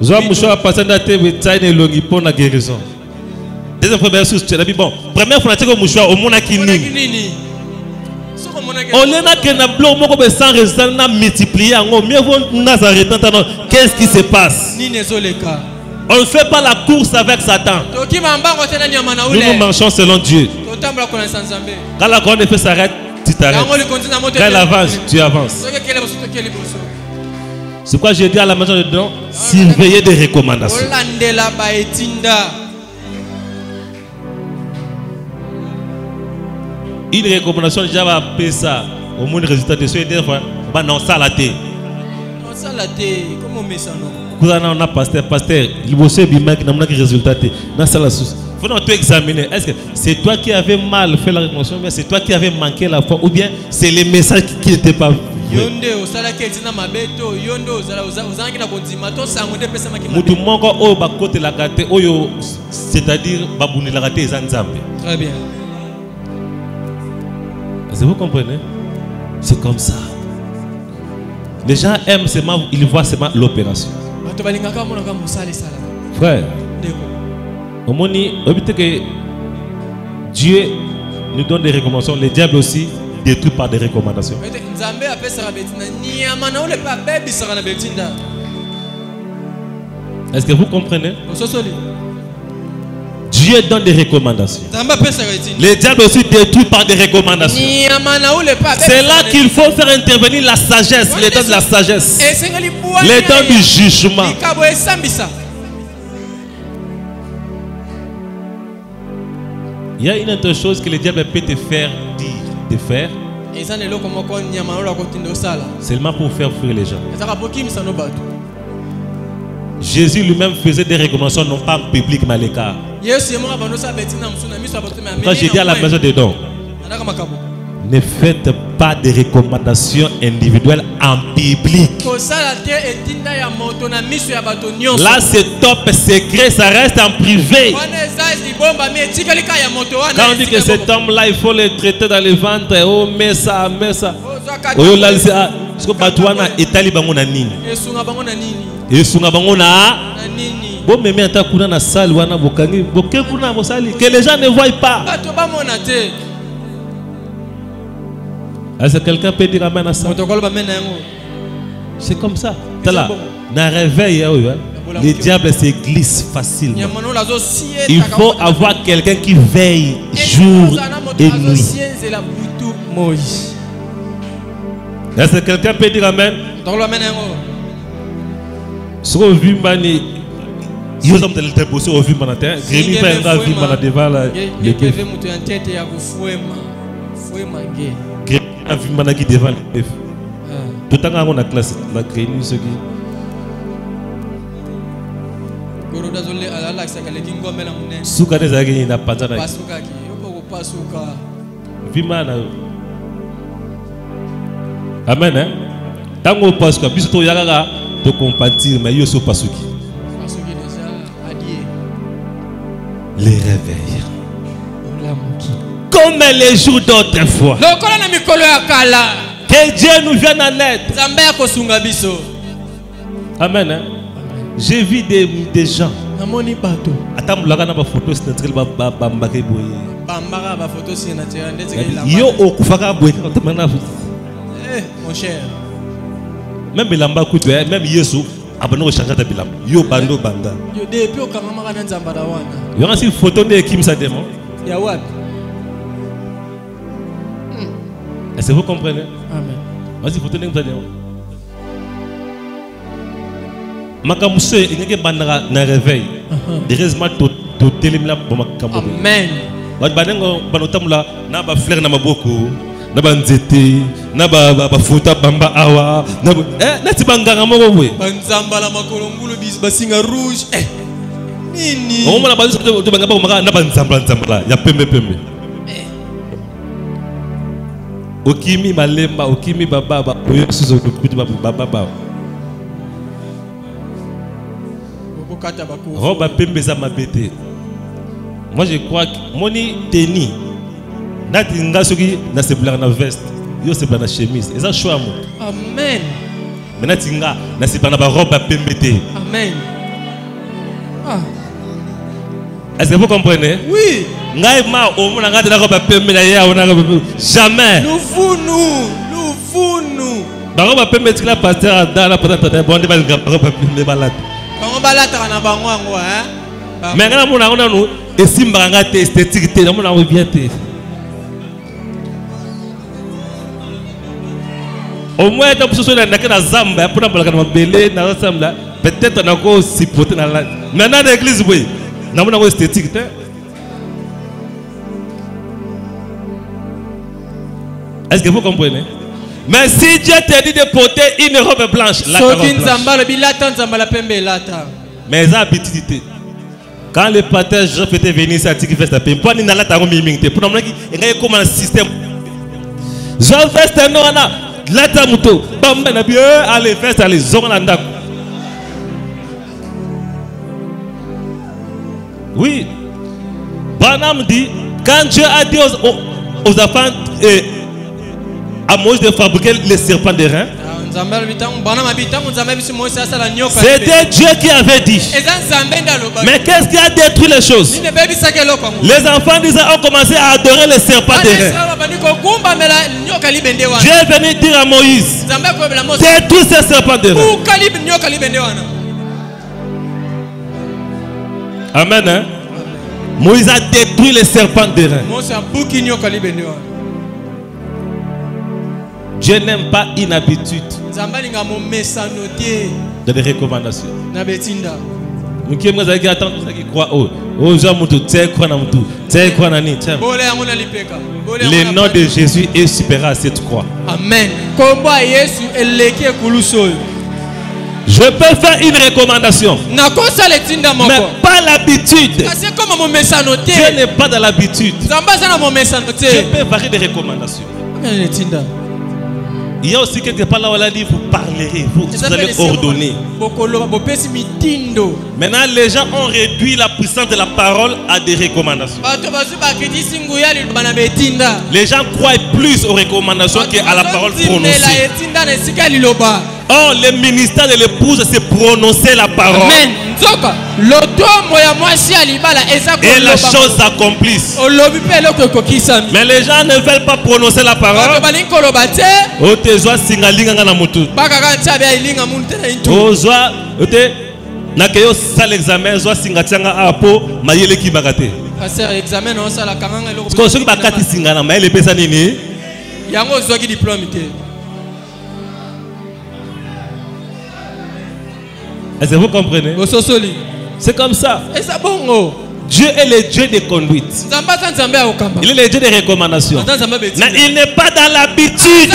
Zoa Mouchoua passé dans tes bétails et longi pour la guérison. Deuxième fois, tu as dit bon. Première fois, tu as dit Mouchoua au monde à qui ni. On est là que na bloc moko be sans résultat na multiplier en mieux vaut Nazareth. Qu'est-ce qui se passe? On ne fait pas la course avec Satan. Nous marchons selon Dieu. Quand la grande effet s'arrête, tu t'arrêtes. Quand elle avance, tu avances. C'est quoi j'ai dit à la maison de Dieu? Surveiller des recommandations. Une recommandation déjà va payer ça. Au moins le résultat de ce des fois, bah non ça la thé. Non ça la thé, comment on met ça non? Quand on a pasteur, il bosse bien qui n'a pas de résultat. Dans ça la source. Faut donc tout examiner. Est-ce que c'est toi qui avais mal fait la recommandation, mais c'est toi qui avais manqué la foi, ou bien c'est les messages qui n'étaient pas. Yonde osala ketina mabeto yonde ozangi na kondima to sango de pesa maki mutu moko oyo bakote la kate oyo c'est-à-dire babuni la kate za nzambe. Très bien. Est-ce que vous comprenez? C'est comme ça. Les gens aiment seulement, ils voient seulement l'opération. Frère, au moment où Dieu nous donne des recommandations, le diable aussi détruit par des recommandations. Est-ce que vous comprenez? Dieu donne des recommandations. Le diable aussi détruit par des recommandations. C'est là qu'il faut faire intervenir la sagesse, les dons de la sagesse, les dons du jugement. Il y a une autre chose que le diable peut te faire dire, de faire, seulement pour faire fuir les gens. Jésus lui-même faisait des recommandations non pas en public mais à l'écart. Quand j'ai dit à la maison des dons, ne faites pas de recommandations individuelles en public. Là c'est top secret, ça reste en privé. Quand on dit que cet homme-là, il faut le traiter dans le ventre, oh mais ça. Oh là c'est ce que Batouana est talibé mon nini. Et sunga bango na bon mais ata kuna na salle wana bokangi boke kuna mosali que les gens ne voient pas. Est-ce que quelqu'un peut dire amen à ça? C'est comme ça. Là, dans réveil, le diable se glisse facilement. Il faut avoir quelqu'un qui veille jour et nuit. Est-ce que quelqu'un peut dire amen? Si vous avez vu, il y a des déposés au vu matin. Grémy va vu matin devant la. Grémy a vu matin qui devant le PF. Tout le temps on a classe la Grémy ce qui. Souka des agents n'a pas d'arrêt. Vimana. Amen hein. Tango passe quoi. Biso to yagaga. De compatir, mais il y a pas ce qui. Les réveils. Comme les jours d'autrefois. Que Dieu nous vienne en aide. Amen. Hein? J'ai vu des gens. Attends, là, on a une photo, c'est un mon cher. Même Bilamba Koutou, même Yesu, abonné au changement de Bilamba. Yo bando banda. Yo depuis au Kamama dans Zambadawana. Yo a une photo de Kim Sademo. Yawad. Est-ce que vous comprenez? Amen. Vas-y, photo de Kim Sademo. Makamousse, il y a bandara na réveil. Heureusement, tout télémila pour Makamou. Amen. Wat banengo banotamula na ba fleur na maboko. Na banzete na ba futa bamba awa na nati banganga moko bwe banzamba la makolongulu bis basinga rouge nini o mona bazo to banga ba maka na banzamba ya pembe okimi malemba okimi baba oyo suzo kuti baba okokata bako roba pembe za mabete. Moi je crois que moni teni nati ngasoki na sebla na veste yo sebla na chemise eza choix mo. Amen. Mais nati nga na sebla na ba robe pembete. Amen. Ah. Est-ce que vous comprenez? Oui. Ngai ma o mona ngati na robe pembete na ya ona jamais. Nous ba robe pembete la pasteur dans la peut-être bon de ba robe pembete balata. Bango balata na bango ngo hein. Mais ngana mona ngona no esimba ngate esthétique te na mona o bien te. Au moins, tu peux aller dans Zamba pour aller dans Belé, dans Zamba. Peut-être on a encore si poté dans la. Maintenant, l'église, oui, nous avons une esthétique. Est-ce que vous comprenez? Mais si Dieu te dit de porter une robe blanche, la robe blanche. Mais ça habitude. Quand le pasteur Jean était venu ici à Tiki Fest, pour nous n'aller à Mimingte, pour nous il y a comme un système. Jean Fest non ana, la tamuto, bamba na bien, allez Fest allez zonanda. Oui, Branham dit quand Dieu a dit aux enfants à Moïse de fabriquer les serpents de reins. C'était Dieu qui avait dit. Mais qu'est-ce qui a détruit les choses? Les enfants d'Israël ont commencé à adorer les serpents de reins. Dieu est venu dire à Moïse, détruis ces serpents de reins. Amen. Hein? Moïse a détruit les serpents de reins. Dieu n'aime pas une habitude de les recommandations. Le nom de Jésus est supérieur à cette croix. Amen. Je peux faire une recommandation, mais pas l'habitude. Dieu n'est pas dans l'habitude. Je peux varier des recommandations. Il y a aussi quelque part là où elle a dit vous parlerez, vous allez ordonner. Maintenant les gens ont réduit la puissance de la parole à des recommandations. Les gens croient plus aux recommandations qu'à la parole prononcée. Or le ministère de l'épouse c'est prononcer la parole. Amen. Et la chose s'accomplisse. Mais les gens ne veulent pas prononcer la parole. Est-ce que vous comprenez? C'est comme ça. Dieu est le Dieu de conduite. Il est le Dieu de recommandation. Mais il n'est pas dans l'habitude.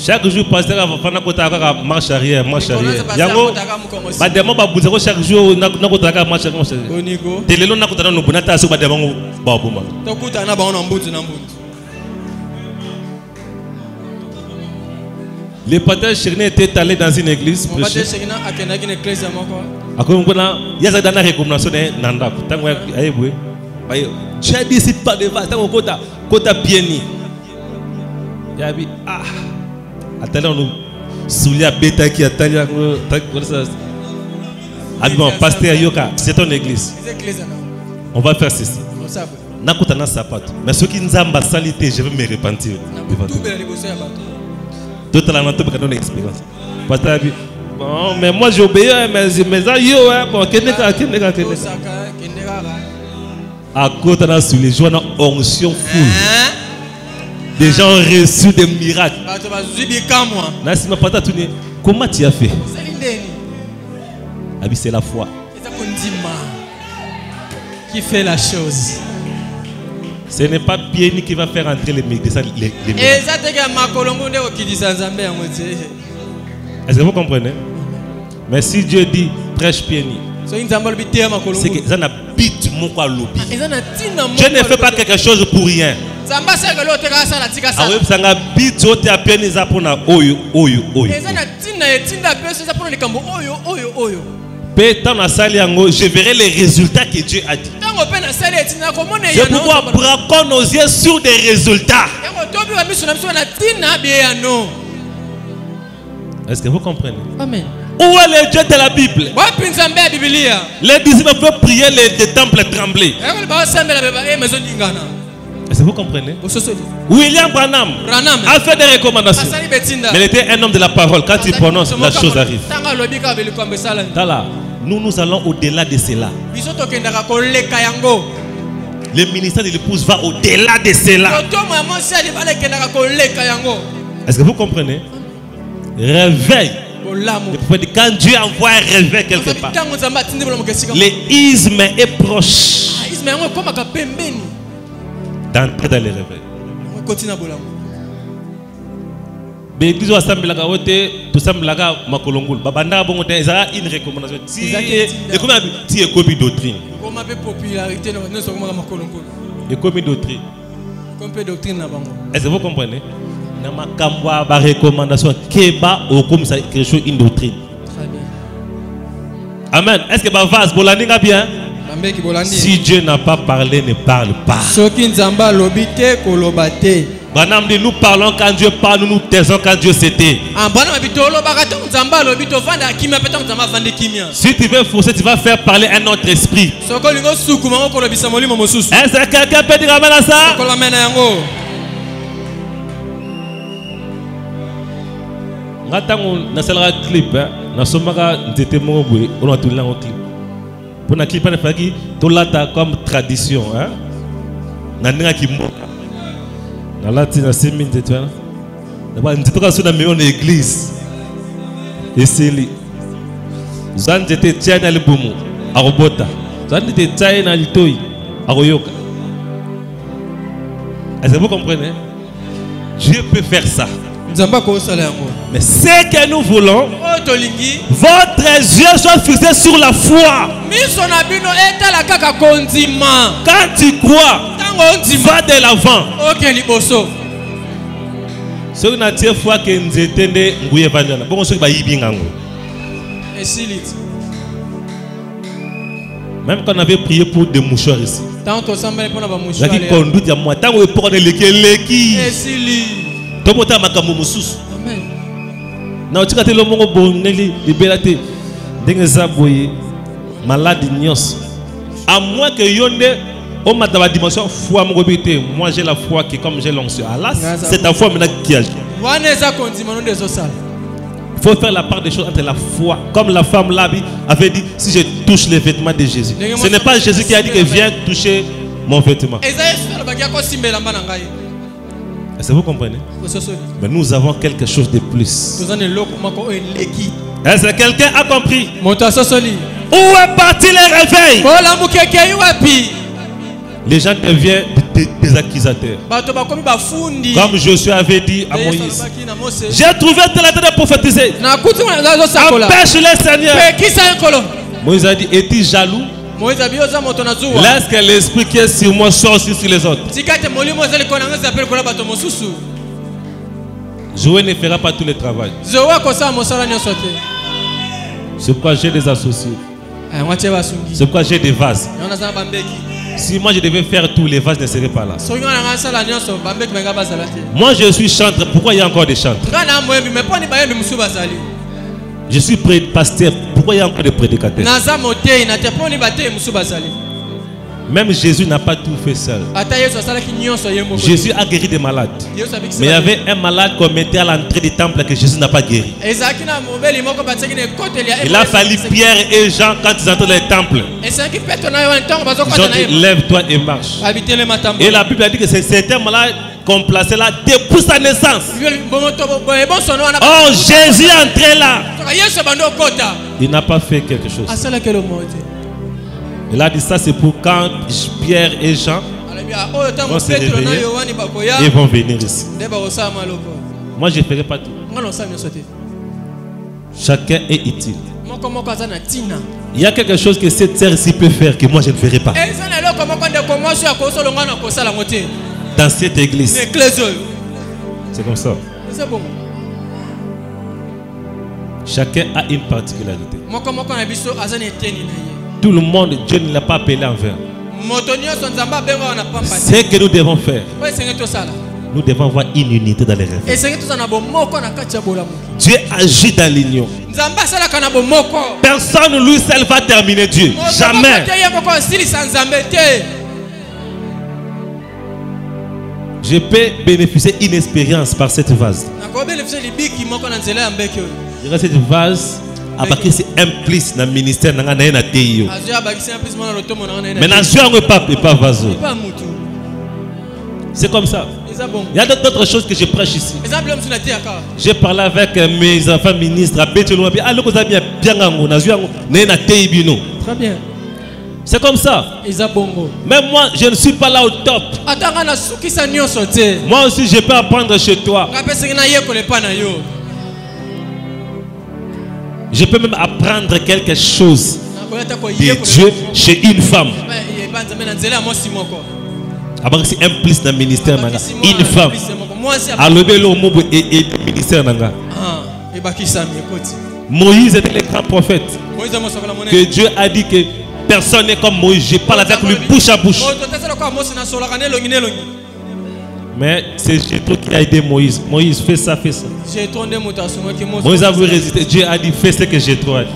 Chaque jour, pasteur va faire marche arrière, marche arrière. Chaque jour, marche le pasteur Chirné était allé dans une église prêcher. Il y a une recommandation. J'ai dit si pas de vase, kota pieni. Il y a dit ah, attendez on nous soulia bêta qui attendait ça. Ah bon, pasteur Yoka, c'est ton église. On va faire ceci. Nakutana sapato. Mais ceux qui nous ont salité, je vais me repentir. Tout à l'heure, tu as une expérience. Bon, mais moi j'ai obéi, mais yo, bon, à côté de sous les jours, on onction full. Des gens ont reçu des miracles. Comment tu as fait? C'est la foi qui fait la chose. Ce n'est pas Pieni qui va faire entrer les miracles. Est-ce que vous comprenez? Mais si Dieu dit prêche Pieni, c'est que ça n'habite mon quoi lobby. Dieu ne fait pas quelque chose pour rien. Je verrai les résultats que Dieu a dit. C'est pourquoi braquons nos yeux sur des résultats. Est-ce que vous comprenez? Amen. Où est le Dieu de la Bible? Les disciples peuvent prier, les temples trembler. Est-ce que vous comprenez? William Branham a fait des recommandations. Mais il était un homme de la parole. Quand il prononce, la chose arrive. Là, nous allons au-delà de cela. Le ministère de l'épouse va au-delà de cela. Est-ce que vous comprenez? Réveil. Quand Dieu envoie un réveil quelque part, l'isme est proche. mais yango ekomaka pembeni. D'entrer dans les réveils. Yango ekoti na bolamu. L'église assemblée wote tout semblaka makolongulu. Babanda bongo te ezala une recommandation. Si et comment ti ekomi doctrine. Comment peut popularité na ne sokoma makolongulu. Ekomi doctrine. Comme peu doctrine na bango. Est-ce que vous comprenez? Na makamwa ba recommandation keba o comme ça quelque chose une doctrine. Très bien. Amen. Est-ce que ba vase bolandinga bien? Bambeki bolandi. Si Dieu n'a pas parlé, ne parle pas. Soki nzamba lobite kolobate. Nous parlons quand Dieu parle, nous nous taisons quand Dieu s'était. Si tu veux forcer, tu vas faire parler un autre esprit. Est-ce que quelqu'un peut dire amen à ça? Je suis un clip. Je suis un clip. Pour un clip, il faut comme tradition. Je là, tu as 6 minutes. Tu as sur la maison de l'église. Et c'est lui. Zan j'étais tiens dans le boumou. À Robota. Zan j'étais tiens dans le toy. À Royoka. Est-ce que vous comprenez? Dieu peut faire ça. Mais ce que nous voulons, votre yeux soit fixés sur la foi. Quand tu crois, va de l'avant. Ce qui n'a pas foi que nous étions bon, ce qui va y bien. Même quand on avait prié pour des mouchoirs ici. Tant qu'on conduit à moi, tant qu'on prend les qui. Amen. Na otikate lo mongo bongeli liberté ndenge boye malade nyos. À moins que yonde au matin la dimension foi mon obité, moi j'ai la foi qui comme j'ai l'onction. Allah c'est ta foi maintenant qui agit. Il faut faire la part des choses entre la foi. Comme la femme là avait dit, si je touche les vêtements de Jésus. Ce n'est pas Jésus qui a dit que viens toucher mon vêtement. Est-ce que vous comprenez? Mais nous avons quelque chose de plus. Est-ce que quelqu'un a compris? Où est parti le réveil? Les gens deviennent des accusateurs. Comme Josué avait dit à Moïse, j'ai trouvé tel de prophétiser. Empêche-les, Seigneur. Moïse a dit, es-tu jaloux? Laisse que l'esprit qui est sur moi soit aussi sur les autres. Joël ne fera pas tout le travail. C'est pourquoi j'ai des associés. C'est pourquoi j'ai des vases. Si moi je devais faire tous les vases ne seraient pas là. Moi je suis chanteur. Pourquoi il y a encore des chanteurs? Je suis pasteur. Pourquoi il y a encore des prédicateurs? Même Jésus n'a pas tout fait seul. Jésus a guéri des malades. Mais il y avait un malade qu'on mettait à l'entrée du temple que Jésus n'a pas guéri. Il a fallu Pierre et Jean quand ils entrent dans le temple. Ils ont dit lève-toi et marche. Et la Bible a dit que c'est un malade qu'on plaçait là depuis sa naissance. Oh, Jésus est entré là. Il n'a pas fait quelque chose. Il a dit ça c'est pour quand Pierre et Jean vont se réveiller et vont venir ici. Moi je ne ferai pas tout. Chacun est utile. Il y a quelque chose que cette sœur ici peut faire que moi je ne ferai pas. Dans cette église. C'est comme ça. Chacun a une particularité. Tout le monde, Dieu ne l'a pas appelé en vain. Ce que nous devons faire, nous devons avoir une unité dans les rêves. Dieu agit dans l'union. Personne lui seul va terminer Dieu. Jamais. Je peux bénéficier d'une expérience par cette vase. Cette vase c'est implice dans le ministère de Téio. Mais pas vaso. C'est comme ça. Il y a d'autres choses que je prêche ici. J'ai parlé avec mes enfants ministres. Très bien. C'est comme ça. Même moi, je ne suis pas là au top. Moi aussi, je peux apprendre chez toi. Je peux même apprendre quelque chose de Dieu chez une femme. C'est un plus dans le ministère. Une femme. À lever le mot et le ministère. Moïse était le grand prophète. Que Dieu a dit que personne n'est comme Moïse. Je parle avec lui bouche à bouche. Mais c'est Jétro qui a aidé Moïse. Moïse, fais ça, fais ça. Moïse a voulu résister. Dieu a dit, fais ce que Jétro a dit.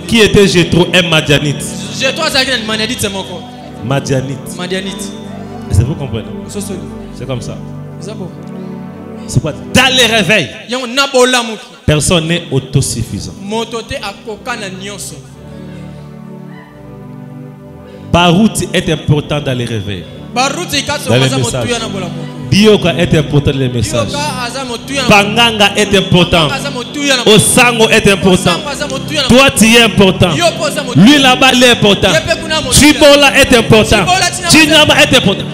Qui était Jétro? Un Madianite. Madianite. Est-ce que vous comprenez? C'est comme ça. C'est quoi? Dans les réveils, personne n'est autosuffisant. Barout est important dans les réveils. Dans les messages. Bioka est important dans les messages. Banganga est important. Osango est important. Toi tu es important. Lui là-bas il est important. Chibola est important. Chinyama est important.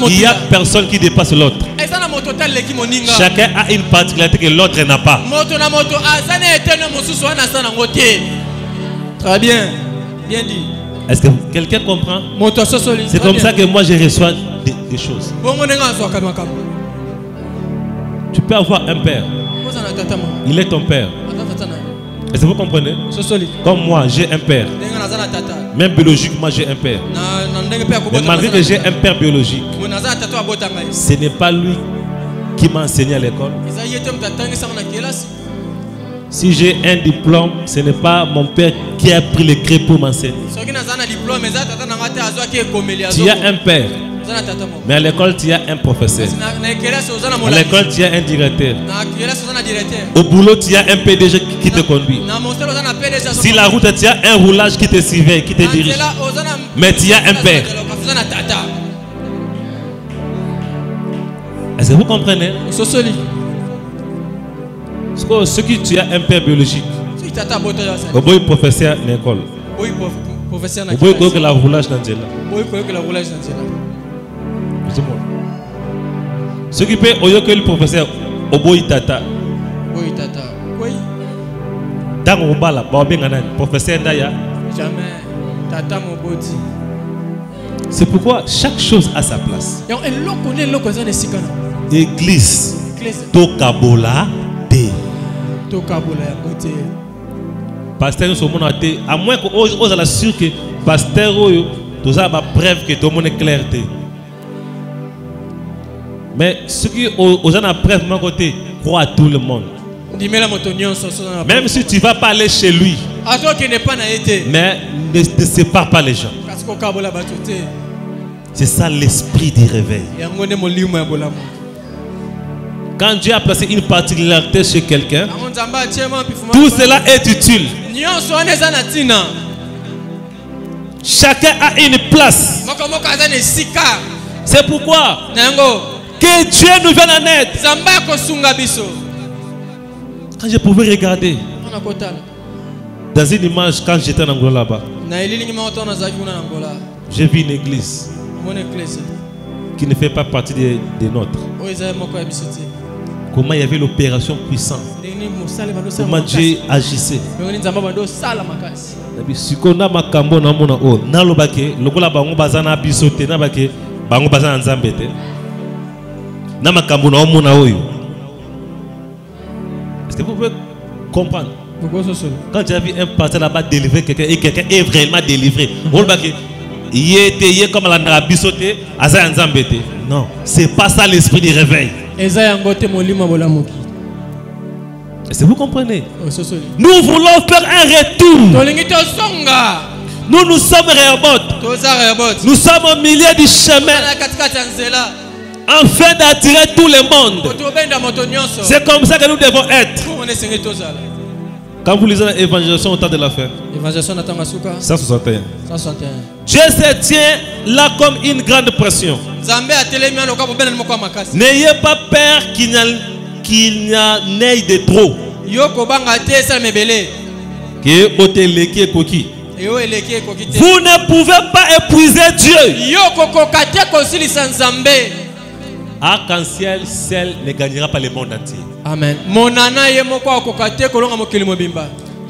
Il n'y a personne qui dépasse l'autre. Chacun a une particularité que l'autre n'a pas. Très bien. Bien dit. Est-ce que quelqu'un comprend? C'est comme ça que moi je reçois des choses. Tu peux avoir un père. Il est ton père. Est-ce que vous comprenez? Comme moi j'ai un père. Même biologiquement j'ai un père. Mais malgré que j'ai un père biologique, ce n'est pas lui qui m'a enseigné à l'école. Si j'ai un diplôme, ce n'est pas mon père qui a pris le clé pour m'enseigner. Tu as un père, mais à l'école tu as un professeur. À l'école tu as un directeur. Au boulot tu as un PDG qui te conduit. Si la route tu as un roulage qui te surveille, qui te dirige. Mais tu as un père. Est-ce que vous comprenez? Ce qui tu as un père biologique. Au bout professeur à l'école. Au bout que la roulage dans le ce qui peut au que le professeur au bout tata. Dans le bala, professeur Ndaya. Jamais. Tata Moboti. C'est pourquoi chaque chose a sa place. Église. Tokabola de. Pasteur nous sommes à moins que ose la sûr que pasteur tout ça va preuve que tout le monde est clarté. Mais ce qui aux gens à preuve mon côté croit à tout le monde. Même si tu vas pas aller chez lui. Mais ne sépare pas les gens. C'est ça l'esprit du réveil. Quand Dieu a placé une particularité chez quelqu'un, tout cela est utile. Chacun a une place. C'est pourquoi que Dieu nous vienne en aide. Quand je pouvais regarder dans une image, quand j'étais en Angola là-bas, j'ai vu une église qui ne fait pas partie des nôtres. Comment il y avait l'opération puissante. Comment Dieu agissait. Si on a ma cambo na mona o na lobake lokola bango bazana bisote na bake bango bazana nzambete na makambo na mona oyo. Est-ce que vous pouvez comprendre? Quand tu as vu un pasteur là-bas délivrer quelqu'un et quelqu'un est vraiment délivré, on va dire il était comme la bisote aza nzambete. Non, c'est pas ça l'esprit du réveil. Est-ce que vous comprenez? Nous voulons faire un retour. Nous sommes Rehoboth. Nous sommes au milieu du chemin afin d'attirer tout le monde. C'est comme ça que nous devons être. Quand vous lisez l'évangélisation au temps de la fin, 161. Dieu se tient là comme une grande pression. N'ayez pas peur qu'il n'y a n'ait de trop. Vous ne pouvez pas épuiser Dieu. Arc-en-ciel seul ne gagnera pas le monde entier. Amen.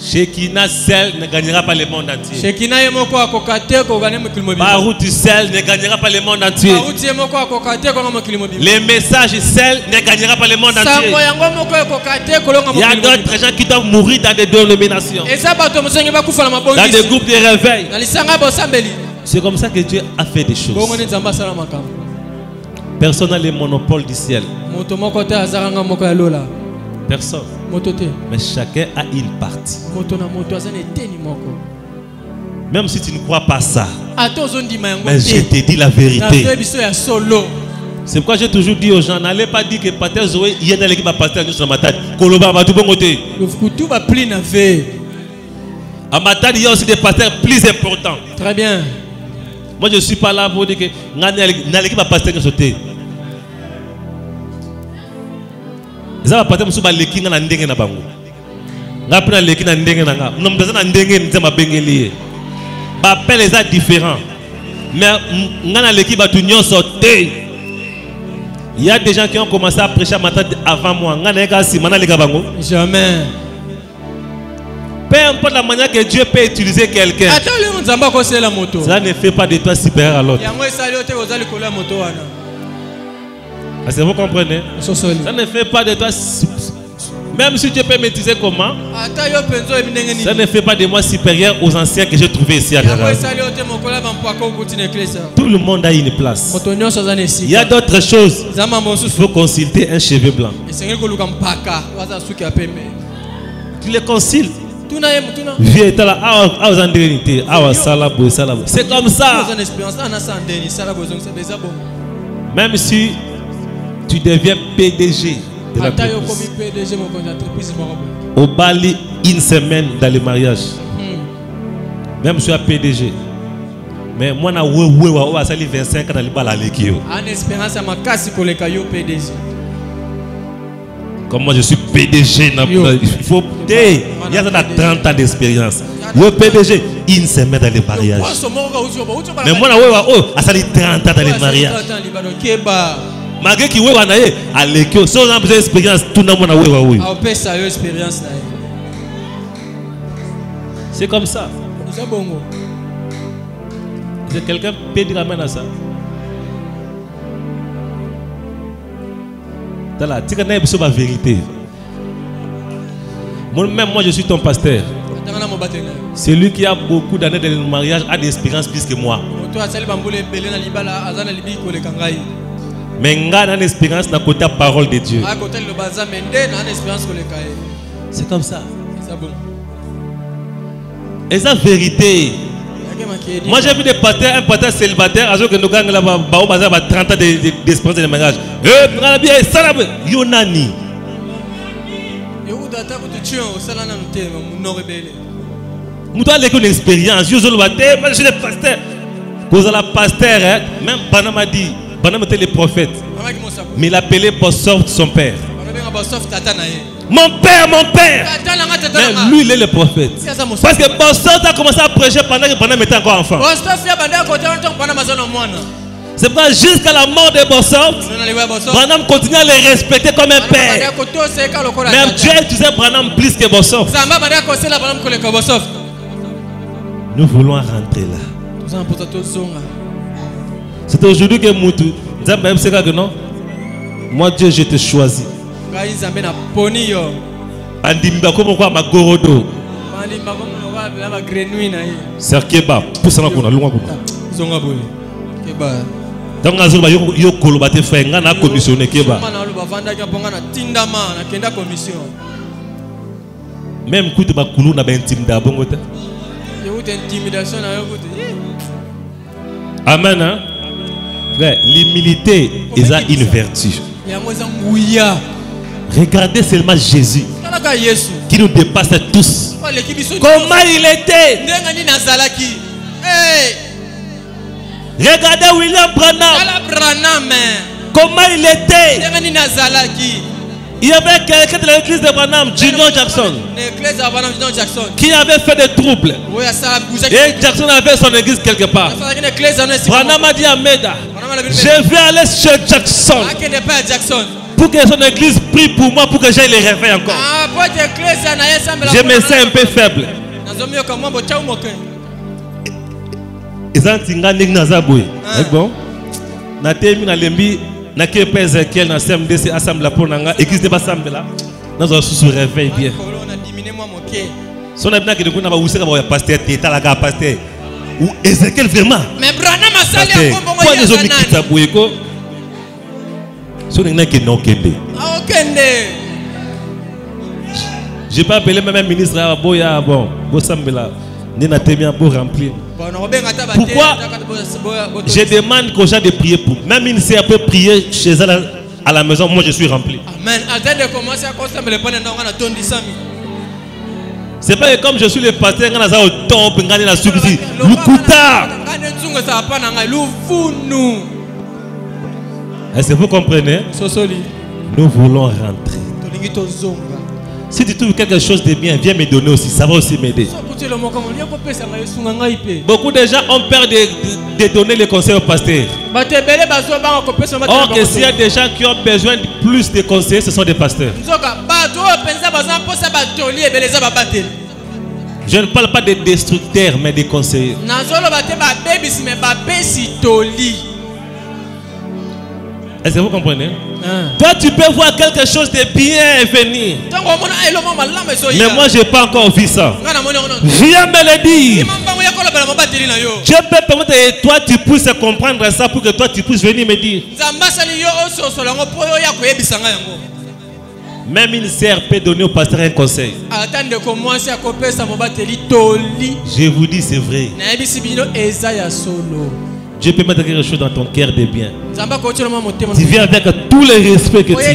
Shekinah seul ne gagnera pas le monde entier. Baruch seul ne gagnera pas le monde entier. Les messages seul ne gagnera pas le monde entier. Il y a d'autres gens qui doivent mourir dans des dénominations, dans des groupes de réveil. C'est comme ça que Dieu a fait des choses. Personne n'a le monopole du ciel. Personne. Mais chacun a une partie. Même si tu ne crois pas ça, mais je te dis la vérité. C'est pourquoi j'ai toujours dit aux gens, n'allez pas dire que Pater Zoé, il y a dans l'équipe à Pater sur ma tête. À ma tête, il y a aussi des pasteurs plus importants. Très bien. Moi, je ne suis pas là pour dire que dans l'équipe à Pater sauter. Ils ont pas musu ba leki na ndenge na bango. Ngapina leki na ndenge na nga. Nomdaza na ndenge nzema bengeli. Ba appel les a différents. Mais ngana leki ba tunyo sauté. Il y a des gens qui ont commencé à prêcher à matin avant moi. Ngana eka si mana leka bango. Jamais. Peu importe la manière que Dieu peut utiliser quelqu'un. Ça ne fait pas de toi supérieur à l'autre. Est-ce que vous comprenez? Ça ne fait pas de toi, même si tu peux maîtriser comment, ça ne fait pas de moi supérieur aux anciens que j'ai trouvés ici à Dakar. Tout le monde a une place. Il y a d'autres choses. Il faut consulter un cheveu blanc. Tu les consultes. C'est comme ça. Même si tu deviens PDG de l'entreprise. Au Bali, une semaine dans le mariage. Même si tu es PDG. Mais moi, je suis 25 ans dans le Bali. Comme moi, je suis PDG. Il faut. Il y a 30 ans d'expérience. Le PDG, une semaine dans le mariage. Mais moi, je suis 30 ans dans le mariage. Malgré qu'il y ait à l'école, si on a besoin d'expérience, tout le monde a expérience. C'est comme ça. Est-ce que quelqu'un peut dire amen à ça? Tu connais la vérité. Même moi, je suis ton pasteur. Celui qui a beaucoup d'années dans le mariage a des expériences plus que moi. Mais il a une expérience dans la parole de Dieu. C'est comme ça. Et c'est la vérité. Moi j'ai vu des pasteurs, un pasteur célibataire, alors que nous gagnons là-bas, 30 ans d'expérience de mariage. Yonani. Nous avons une expérience. Je suis le pasteur. Vous avez le pasteur, même Banam a dit. Banam était le prophète. Mais il appelait Bossov son père. Mon père, mon père. Mais lui, il est le prophète. Parce que Bossov a commencé à prêcher pendant que Banam était encore enfant. C'est pourquoi jusqu'à la mort de Bossov, Banam continue à le respecter comme un père. Même Dieu utilisait Banam plus que Bossov. Nous voulons rentrer là. C'est aujourd'hui que Moutou, non? Moi Dieu je te choisis. Andimba comme quoi ma gorodo. Serkeba, poussana kuna lunga kuna. Zonga boy. Keba. Donc azoba yo koloba te frère ngana commissionné keba. Même coup de ba kulu na ba intimida bongo ta. Amen hein? L'humilité est une vertu. Regardez seulement Jésus qui nous dépasse tous. Comment il était? Regardez William Branham. Comment il était? Il y avait quelqu'un de l'église de Branham, Junior Jackson, qui avait fait des troubles. Et Jackson avait son église quelque part. Branham a dit à Meda, je vais aller chez Jackson pour que son église prie pour moi, pour que j'aille les réveiller encore. Je me sens un peu faible. Ils ont dit bon, na ke Ezekiel na CMDC assemblée pour nanga église de basambela na zo sous réveil bien son abna ke kuna ba useka ba pasteur teta la ga pasteur ou Ezekiel vraiment mais Branham asali akombo kwa les hommes qui tabueko son na ke no kende j'ai pas appelé même ministre à boya bon bosambela ni na temia pour remplir. Pourquoi je demande aux gens de prier pour. Même une sœur peut prier chez elle à la maison, moi je suis rempli. Amen. C'est pas comme je suis le pasteur, est-ce que vous comprenez? Nous voulons rentrer. Si tu trouves quelque chose de bien, viens me donner aussi, ça va aussi m'aider. Beaucoup de gens ont peur de donner les conseils au pasteur. Or que s'il y a des gens qui ont besoin de plus de conseils, ce sont des pasteurs. Je ne parle pas de destructeurs, mais de conseillers. Est-ce que vous comprenez? Toi, tu peux voir quelque chose de bien venir. Mais moi, je n'ai pas encore vu ça. Viens me le dire. Je peux permettre que toi, tu puisses comprendre ça pour que toi, tu puisses venir me dire. Même une sœur peut donner au pasteur un conseil. Je vous dis, c'est vrai. Dieu peut mettre quelque chose dans ton cœur de bien. Tu viens avec tous les respects que tu as.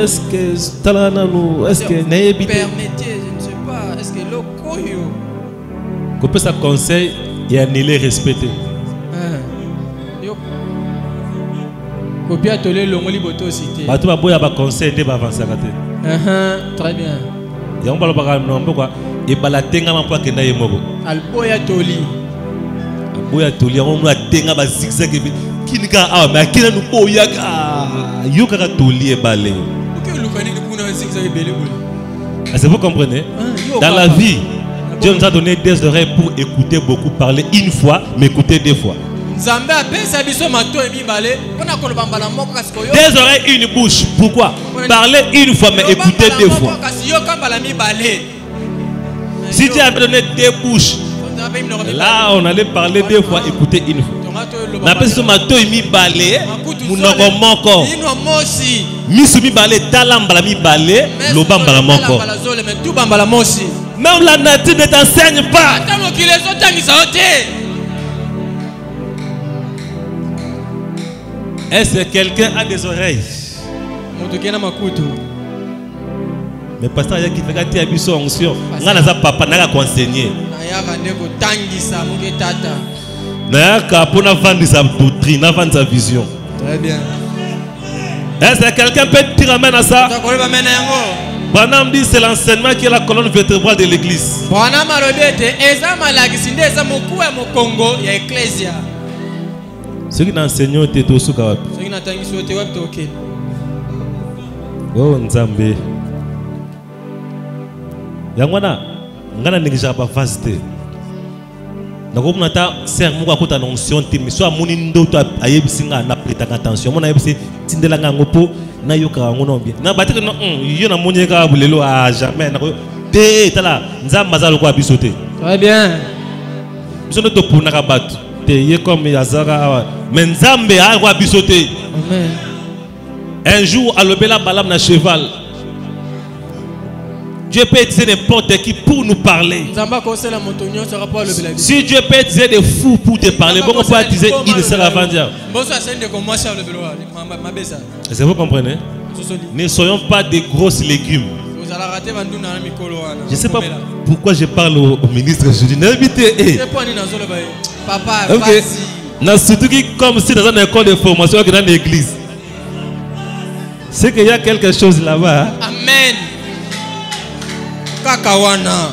Est-ce que est-ce que permettez, je ne sais pas, est-ce que le qu'on peut ça conseil et annuler respecter. Bato ba boya ba conseil de ba avancer kate. Très bien. Ya on parle pas non pourquoi et bala tenga ma kwa kenda yemoko. Alboya toli. Boya toli on a tenga ba zigzag kinika ah mais kina nu boya yo kaka toli e balé. Est-ce que vous comprenez? Dans la vie, Dieu nous a donné des oreilles pour écouter beaucoup, parler une fois, mais écouter deux fois. Des oreilles, une bouche. Pourquoi? Parler une fois, mais écouter deux fois. Si Dieu avait donné deux bouches, là on allait parler deux fois, écouter une fois. Na pesi mato mi balé munoko moko misumi balé talamba mi balé lobamba la moko même la nature ne t'enseigne pas. Est-ce que quelqu'un a des oreilles? Mais pasteur il y a qui fait gâter abisso onction ngana za papa naka conseiller pour vendre sa doctrine, vendre sa vision. Très bien. Est-ce que quelqu'un peut dire amen à ça? Branham dit c'est l'enseignement qui est la colonne vertébrale de l'église. Ceux qui n'enseignent pas tout ce qu'il oh Nzambe. Yangwana, ngana négligera pas vasté. Donc on a serment à côté d'annoncer mais soit mon indo to ayebisinga na prêter attention mon ayebisi tindela ngopo na yoka ngono bien na bateke no yo na monyeka bulelo a jamais na te tala nzamba za lokwa bisote. Très bien. Biso to pour na kabatu te ye comme yazara mais nzambe a kwa bisote. Amen. Un jour à l'obéla balam na cheval. Dieu peut utiliser n'importe qui pour nous parler. Si Dieu peut utiliser des fous pour te parler, pourquoi peut utiliser une seule aventure? Est-ce que vous comprenez? Ne soyons pas des grosses légumes. Je ne sais pas pourquoi je parle au ministre aujourd'hui. N'invitez. Ok. Surtout comme si dans une école de formation dans l'église. C'est qu'il y a quelque chose là-bas. Amen. Kakawana.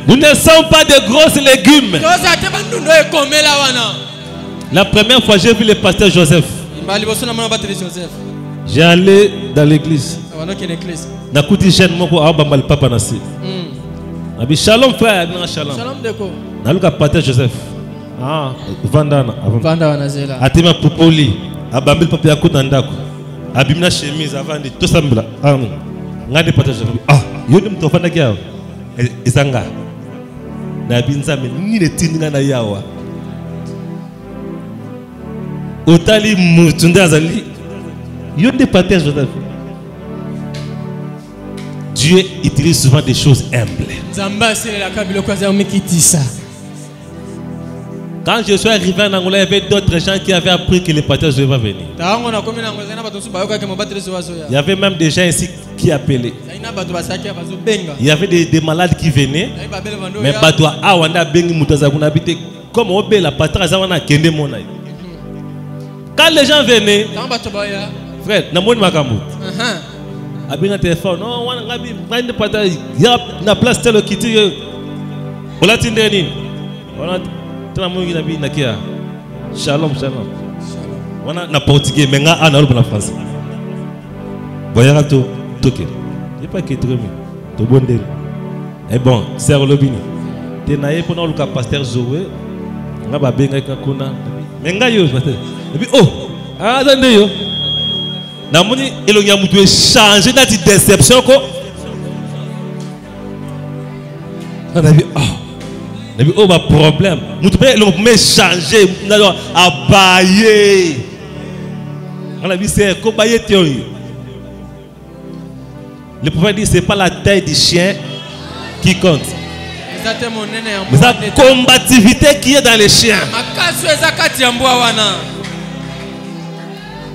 Nous ne sommes pas de grosses légumes. La première fois, j'ai vu le pasteur Joseph. J'ai allé dans l'église. Nakuti jeune moko abambal papa nasi. Abi shalom frère, shalom. Shalom deko. Naluka pasteur Joseph. Ah, vandana. Vandana zela. Atima popoli. Abambil papa yakuta ndako. Abimna chemise avandi to sambla. Ah, ngade pasteur Joseph. Ah, yoni mtofanda kia. Izanga. Na binzame ni le tindinga na yawa. Otali mutunda azali. Yoni pasteur Joseph. Dieu utilise souvent des choses humbles. Quand je suis arrivé en Angola, il y avait d'autres gens qui avaient appris que le pasteur Joseph va venir. Il y avait même des gens ici qui appelaient. Il y avait des malades qui venaient. Mais comme on la patrie, quand les gens venaient, frère, avec un téléphone, non, on a une place tel qui tire. On a tindé. On a shalom, shalom. On a portugais, mais on a en France. Voyez tout, toqué. Il n'y a pas qui est très bien. Tout bon délai. Et bon, c'est le bini. Tu n'as pas le cas pasteur Zoé. On a bien avec un kuna. Mais on a eu. Et puis, oh, attendez yo. Namoni elonya mutu changer na di déception ko. On a vu oh ma problème. Mutu pe le me changer na abaye. On a vu c'est ko baye théorie. Le prophète dit c'est pas la taille du chien qui compte. Mais la combativité qui est dans les chiens.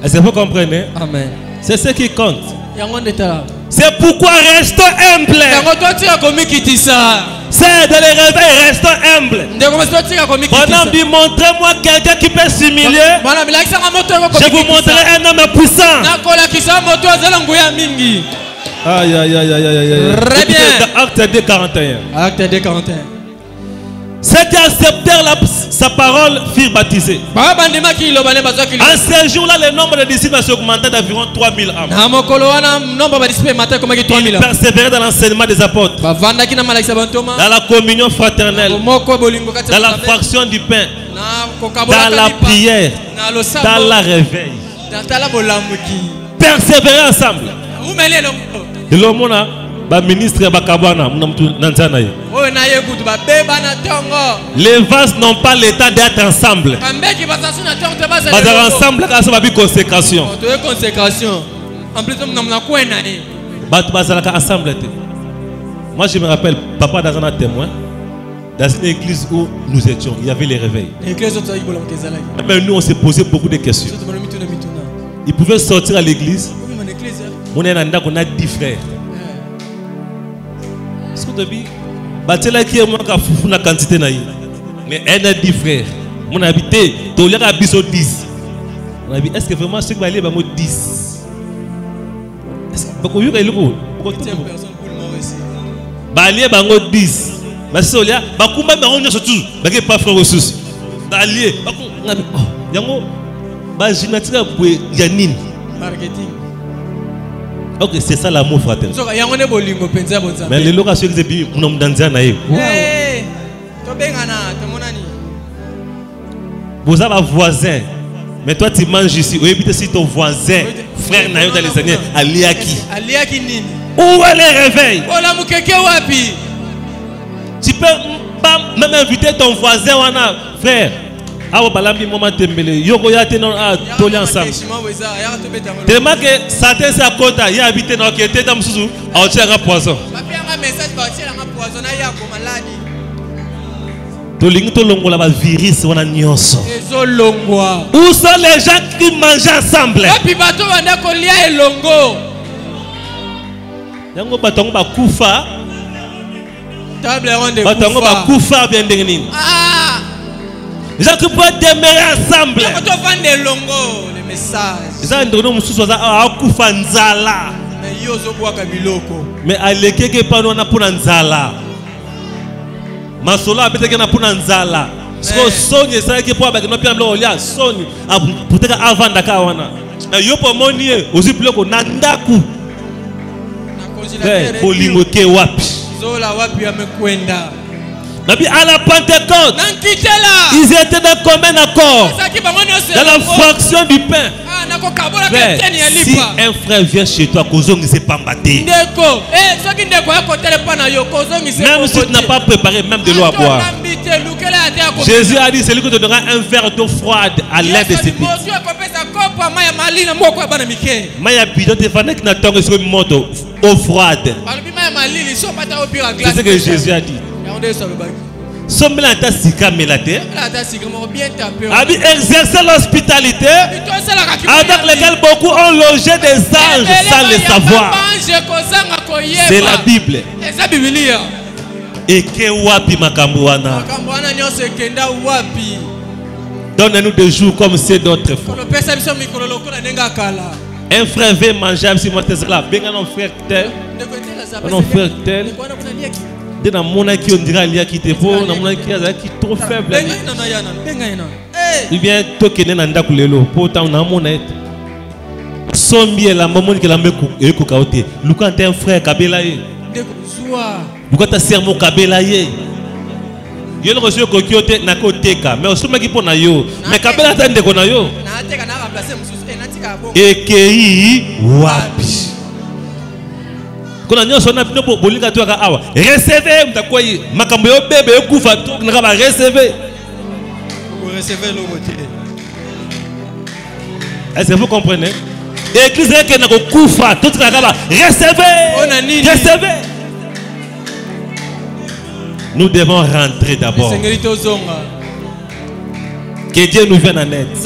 Est-ce que vous comprenez? Amen. C'est ce qui compte. C'est pourquoi restons humbles. C'est de les réveiller, restons humbles. Bonhomme dit, montrez-moi quelqu'un qui peut s'humilier. Je vous montrerai un homme puissant. Aïe, aïe, aïe, aïe, aïe. Très bien. Acte 2:41. Acte 2:41. Ceux qui acceptèrent sa parole furent baptisés. En ces jours-là, le nombre de disciples a augmenté d'environ 3000 âmes. Ils persévéraient dans l'enseignement des apôtres, dans la communion fraternelle, dans la fraction du pain, dans la prière, dans la réveil. Persévérer ensemble. Et le monde ba ministre ba kabana mnamtu nanzana ye. Les vases n'ont pas l'état d'être ensemble. Bazar ensemble quand ça va bi consécration. En plus on kwena e. Bat bazalaka ensemble. Moi je me rappelle papa dans un témoin dans une église où nous étions, il y avait les réveils. Mais nous on s'est posé beaucoup de questions. Ils pouvaient sortir à l'église. On est dans on a 10 frères. Est-ce que tu as vu? Batela qui est moi qui a fou la quantité naïe. Mais elle a 10 frères. Mon habité, tu as un biseau 10. On a dit, est-ce que vraiment ce qui va aller, va 10? Est-ce que vous avez le coup? Balié, bango 10. Mais si on y a, bakumba, bango n'y a surtout, bagé pas frère ressources. Balié, bakumba, yango, bajinatika pour Yanine. Marketing. Ok, c'est ça l'amour fraternel. Mais les locations que j'ai nous sommes dans un naïf. Vous avez un voisin, mais toi tu manges ici. Ou éviter si ton voisin, frère naïf dans les années, Aliaki. Où est le réveil? Tu peux pas même inviter ton voisin, frère. Ah, balambi moment tembele yoko ya tenon a toli ensemble. Tellement que certains c'est à côté, il a habité dans qui était dans musuzu, a oti un poison. Tolingi to longola ba virus wana nyonso. Où sont les gens qui mangent ensemble? Yango batongo ba kufa. Table ronde kufa. Batongo ba kufa bien dengenini. Les gens qui peuvent demeurer ensemble. Quand on vend des longos, les messages. Les gens qui sont en Mais yozo boaka biloko. mais alekeke pa no na pona nzala. Masola abeteke na pona nzala. Parce Sony ça qui pour ba no pia blo lia Sony peut-être avant daka wana. Na yo po monie aussi pleko na ndaku. Na congélateur. Bolingo ke wapi. Zola wapi amekwenda. Nabi à la Pentecôte. Ils étaient dans combien d'accord? Dans la fraction du pain. Frère, si un frère vient chez toi, Kozong ne s'est pas battu. Même si tu n'as pas préparé même de l'eau à boire. Jésus a dit, celui qui te donnera un verre d'eau froide à l'aide de ses pieds. Maya bidon te fane qui n'a pas de moto eau froide. C'est ce que Jésus a dit. Somme la ta sika melate. A dit exercer l'hospitalité avec lesquels beaucoup ont logé des anges sans le savoir. C'est la Bible. Et que wapi makambuana. Donne-nous des jours comme c'est d'autres fois. Un frère veut manger avec si moi t'es là. Ben un frère tel. Un frère tel. De na mona qui on dira il y a qui te faut na mona qui a qui trop faible. Il vient tokener na ndaku lelo pourtant na mona sombi la maman qui la meku e ko kaote. Luka un frère kabela ye. Luka ta sermo kabela ye. Yo le reçu ko kiote na ko teka mais osuma ki pona yo mais kabela ta ndeko na yo. Na teka na remplacer mususu e na tika bongo. Ekei wapi. Recevez mtakoyi makambo yo bebe ekufa to na ba recevez. Est-ce que vous comprenez? Église est que na kufa tout na ba recevez. Recevez. Nous devons rentrer d'abord. Que Dieu nous vienne en aide.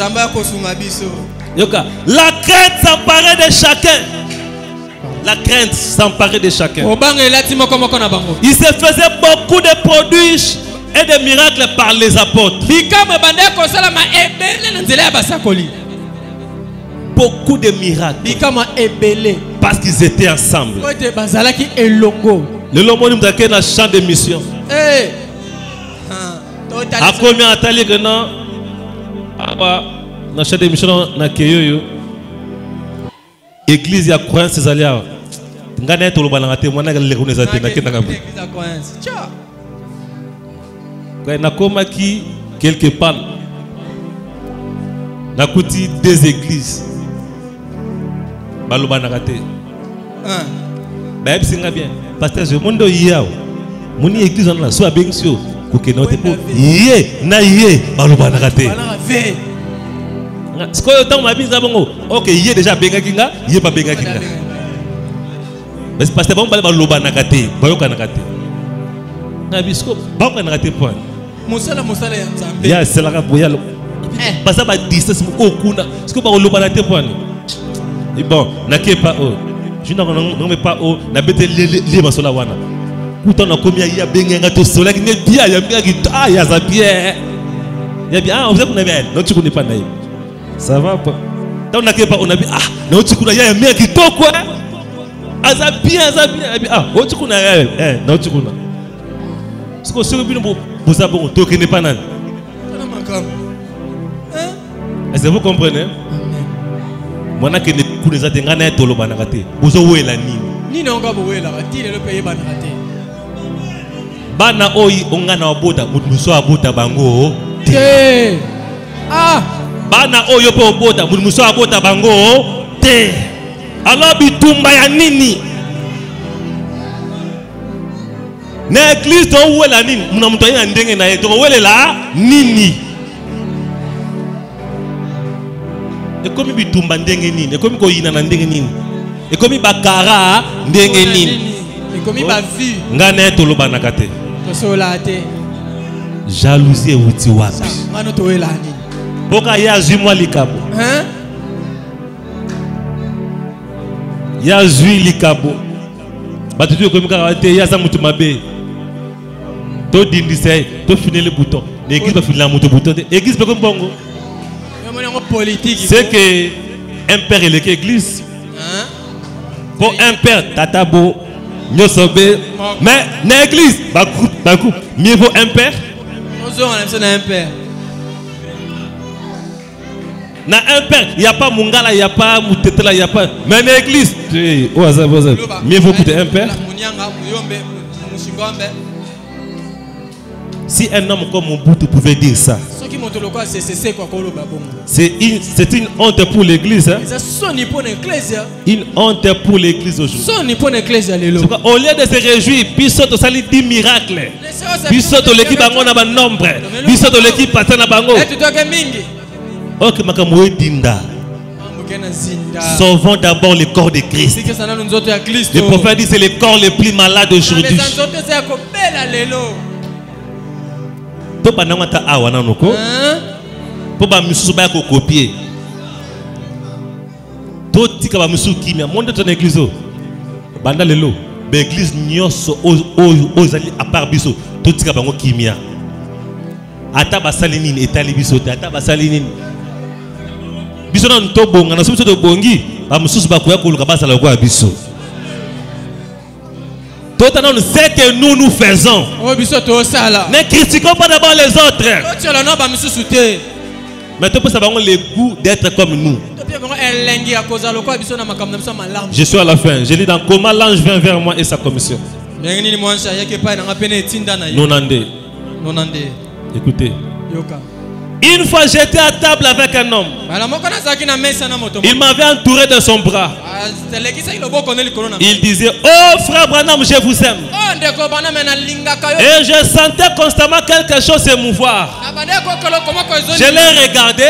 Yoka, la crainte s'emparer de chacun. La crainte s'emparait de chacun. Il se faisait beaucoup de prodiges et de miracles par les apôtres. Beaucoup de miracles. Parce qu'ils étaient ensemble. Le lombo nous dans le champ de mission. À combien attendez que non? Dans le champ de mission, na keyoyo. Église ya croyance ses alliés. Ngana to lobana ngate mwana le kuneza tena kenda kambu. Kwa na koma ki quelque part. Na kuti des églises. Balobana ngate. Ba singa bien. Pasteur je mondo yao. Moni église on la so abengio ko kenote po. Yé na yé balobana ngate. Ce que tant ma binza bongo. OK, yé déjà benga kinga, yé pas benga kinga. Mais parce que bon ba loba nakate, bayoka nakate. Na bisko, ba ka nakate point. Musala ya nzambe. Ya c'est la boya. Parce que ba distance mo okuna. Ce que ba loba nakate point. Et bon, naké pas o. Je n'en pas o, na bete le masola wana. Kuta na komia ya benga ngato sola ki ne bia ya benga ki ah ya za bien. Ya bien, ah vous êtes na bien. Non tu connais pas naï. Ça va pas. Tant on a pas on a dit ah non tu connais ya mien qui to quoi. Azabien ah oh tu connais non tu connais. Ce que ce que vous savez bon to connais pas nan. Est-ce que vous comprenez? Moi na que ne connais pas ngana to lo bana kate. Bozo wela nini? Nini onga bo wela kati le paye bana kate. Bana oyi ongana oboda muso abota bango. Te. Ah bana oyo pe oboda muso abota bango te. Alors bitumba ya nini? Na église to wela nini? Muna mtu ya ndenge na yeto welela nini? E komi bitumba ndenge nini? E komi ko yina na ndenge nini? E komi bakara ndenge nini? E komi ba vie. Ngana to lobana kate. To sola te. Jalousie wuti wapi? Mano to wela nini? Boka ya zui likabo. Hein? Ya zui likabo. Batutu komi ka te ya za mutu mabe. To dindise, to finir le bouton. L'église va finir la moto bouton. L'église peut comme bongo. Politique. C'est que un père et l'église. Pour un père, tatabo, nyosobe. Mais l'église, bakou, mieux vaut un père. Un père. Na un père, il n'y a pas Mungala, il n'y a pas Moutetela, il n'y a pas. Mais l'église, mieux vaut écouter un père. Si un homme comme Mobutu pouvait dire ça, c'est une honte pour l'église. Hein? Une honte pour l'église aujourd'hui. Au lieu de se réjouir, Bissoto sali 10 miracles. Bissoto l'équipe a un nombre. Bissoto l'équipe a un bango. Ok, Makamoue Dinda. Sauvons d'abord le corps de Christ. Le prophète dit c'est le corps le plus malade aujourd'hui. Pour pas copier. Tout ce qui va me soutenir, monte ton église. Banda lelo, l'église nyoso aux à part biso, tout ce qui va me kimia. Ata basalinine et talibiso, ata basalinine. Biso na ntobonga na sobiso de bongi, ba mususu ba koya koluka basala kwa biso. Tout le monde sait que nous faisons. Ne critiquons pas d'abord les autres. Mais tu peux savoir le goût d'être comme nous. Je suis à la fin. Je lis dans comment l'ange vient vers moi et sa commission. Nonandé. Écoutez. Une fois j'étais à table avec un homme. Il m'avait entouré de son bras. Il disait, oh frère Branham, je vous aime. Et je sentais constamment quelque chose s'émouvoir. Je l'ai regardé.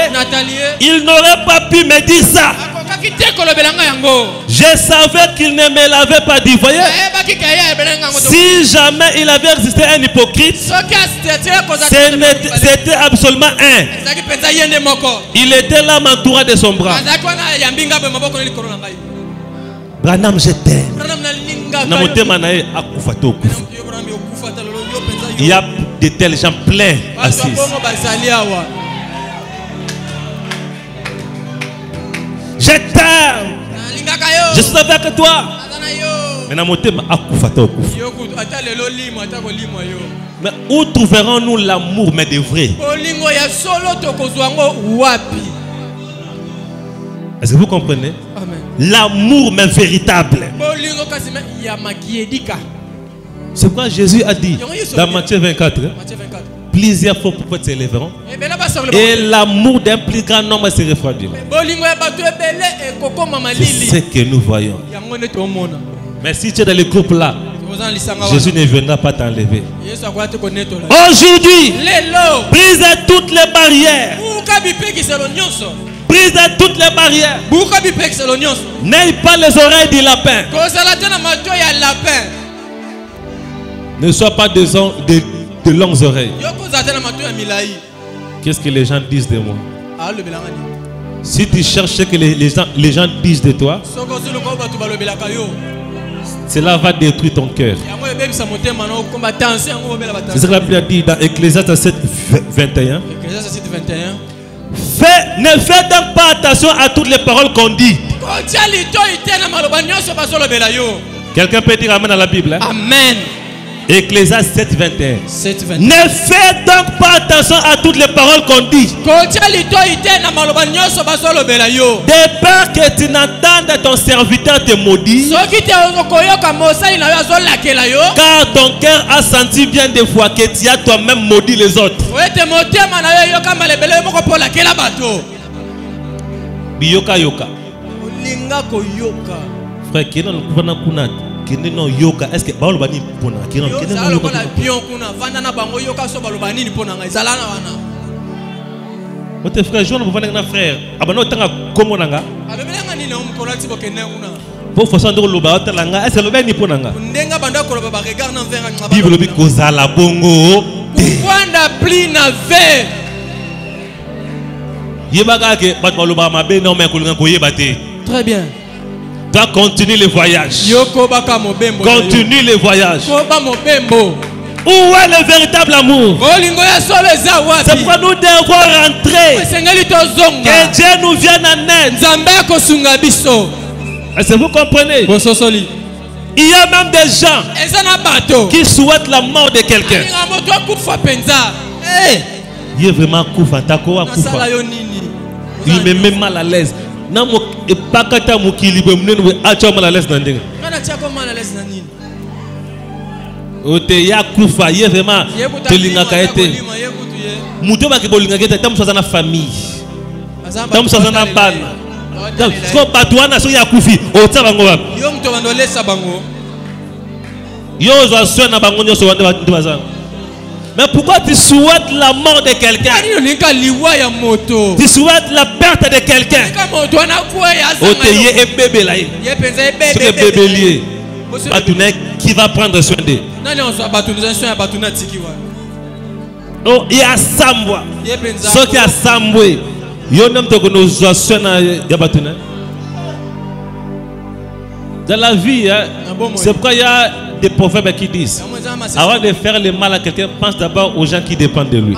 Il n'aurait pas pu me dire ça. Je savais qu'il ne me l'avait pas dit. Voyez, si jamais il avait existé un hypocrite, c'était absolument un. Il était là, m'entourant de son bras. Branham, je t'aime. Il y a de tels gens pleins assis. Je t'aime. Je suis avec toi. Mais où trouverons-nous l'amour, mais de vrai? Est-ce que vous comprenez? L'amour, mais véritable. C'est quoi Jésus a dit dans Matthieu 24. Plusieurs fois pour s'élèveront. Et l'amour d'un plus grand nombre se refroidira. C'est ce que nous voyons. Mais si tu es dans le groupe là, Jésus ne viendra pas t'enlever. Aujourd'hui, brise toutes les barrières. Brise toutes les barrières. N'aie pas les oreilles du lapin. Ne sois pas de longues oreilles. Qu'est-ce que les gens disent de moi? Si tu cherches ce que les gens disent de toi, cela va détruire ton cœur. C'est ce que la Bible a dit dans Ecclésiaste 7, 21. Ne fais donc pas attention à toutes les paroles qu'on dit. Quelqu'un peut dire amen à la Bible? Hein? Amen. Ecclésiaste 7, 21. Ne fais donc pas attention à toutes les paroles qu'on dit. De peur que tu n'entendes ton serviteur te maudire. Car ton cœur a senti bien des fois que tu as toi-même maudit les autres. Biyoka yoka. Frère, qui est dans le gouvernement? Est-ce que Baolobani pona? Votre frère, je ne frère. Abano tanga comme nanga. Pour façon de l'oba tanga. Est-ce que l'oba ni ponanga? Bible bi kozala bongo. Pourquoi pli na ve? Yebaga ke bat baloba mabe non mais kolanga koyebate. Très bien. Continue le voyage. Continue le voyage. Où est le véritable amour? C'est pourquoi nous devons rentrer. Que Dieu nous vienne en aide. Est-ce que vous comprenez? Il y a même des gens qui souhaitent la mort de quelqu'un. Il est vraiment koufa. Il me met mal à l'aise. Et pas quand tu as mal à l'aise. Ya kufa ye vraiment tolingaka ete muto ba ke bolingaka ete tamu na famille tamu na bana ko batwana so ya kufi o tsa bango ba yo mto bandolesa bango yo zo so na bango nyoso wande bazana. Mais pourquoi tu souhaites la mort de quelqu'un? Tu souhaites la perte de quelqu'un? Oteye et bébé là. C'est le bébé lié. Qui va prendre soin d'eux? Oh, il y a Sambwa. Ce qui a Sambwe. Dans la vie, c'est pourquoi il y a des prophètes qui disent avant de faire le mal à quelqu'un, pense d'abord aux gens qui dépendent de lui.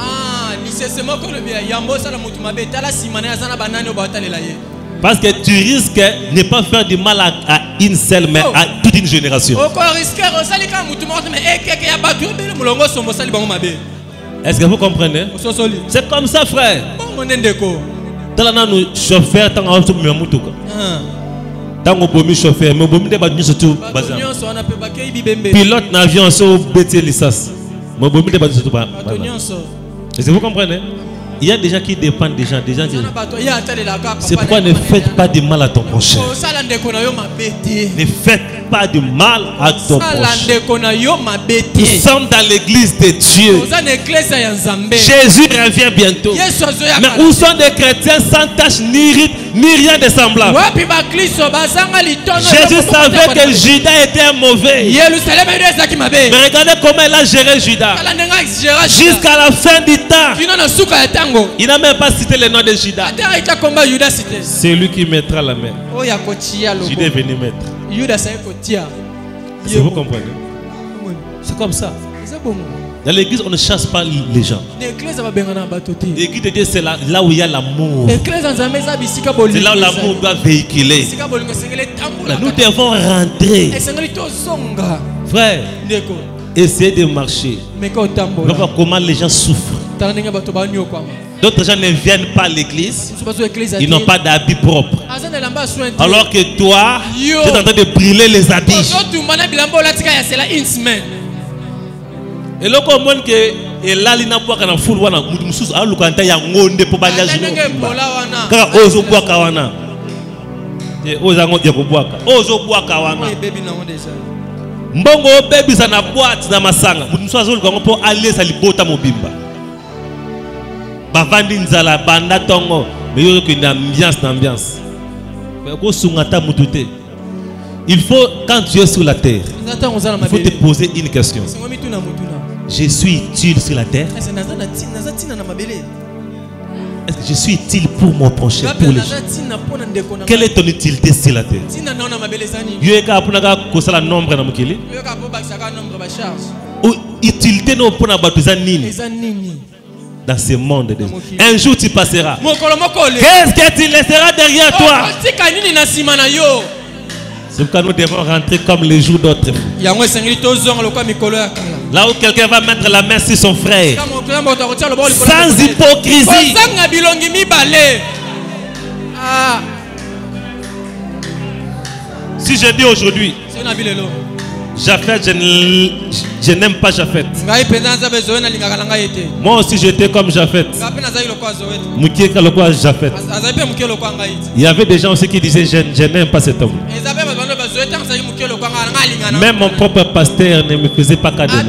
Parce que tu risques de ne pas faire du mal à une seule, mais à toute une génération. Est-ce que vous comprenez? C'est comme ça, frère. Dans la nous chauffeur, tant que chauffeur, mais surtout pilote d'avion, c'est bêtise licence. Est-ce que vous comprenez? Il y a des gens qui dépendent des gens, qui... C'est pourquoi ne faites pas du mal à ton prochain. Ne faites pas du mal à ton prochain. Nous sommes dans l'église de Dieu. Jésus revient bientôt. Mais où sont des chrétiens sans tache, ni rite, ni rien de semblable? Jésus savait que Judas était mauvais. Mais regardez comment il a géré Judas. Jusqu'à la fin du temps. Il n'a même pas cité le nom de Judas. C'est lui qui mettra la main. Judas est venu mettre. Est-ce que vous comprenez? C'est comme ça. Dans l'église, on ne chasse pas les gens. L'église de Dieu, c'est là où il y a l'amour. C'est là où l'amour doit véhiculer. Nous devons rentrer. Frère, essayez de marcher. On voit comment les gens souffrent. D'autres gens ne viennent pas à l'église. Ils n'ont pas d'habits propres. Alors que toi, tu es en train de brûler les habits. Et là, comme on que là, il n'a pas qu'à foule wana mususu alukanta ya ngonde po banya jino. Kaka ozo bwaka wana. Oza ngoje ko bwaka. Ozo bwaka wana. Mbongo baby sana boîte na masanga. Mususu azoluka po alesa libota mobimba. Bavandi nzala banda tongo. Mais yo ko une ambiance. Mais ko sungata mutute. Il faut, quand tu es sur la terre, il faut te poser une question. Je suis utile sur la terre? Est-ce que je suis utile pour mon prochain, pour les gens? Quelle est ton utilité sur la terre? Ou utilité non pour dans ce monde. Un jour tu passeras. Qu'est-ce que tu laisseras derrière toi? C'est pourquoi nous devons rentrer comme les jours d'autres. Là où quelqu'un va mettre la main sur son frère, sans hypocrisie. Si je dis aujourd'hui, Japhet, je n'aime pas Japhet. Moi aussi j'étais comme Japhet. Il y avait des gens aussi qui disaient je n'aime pas cet homme. Même mon propre pasteur ne me faisait pas cas de moi.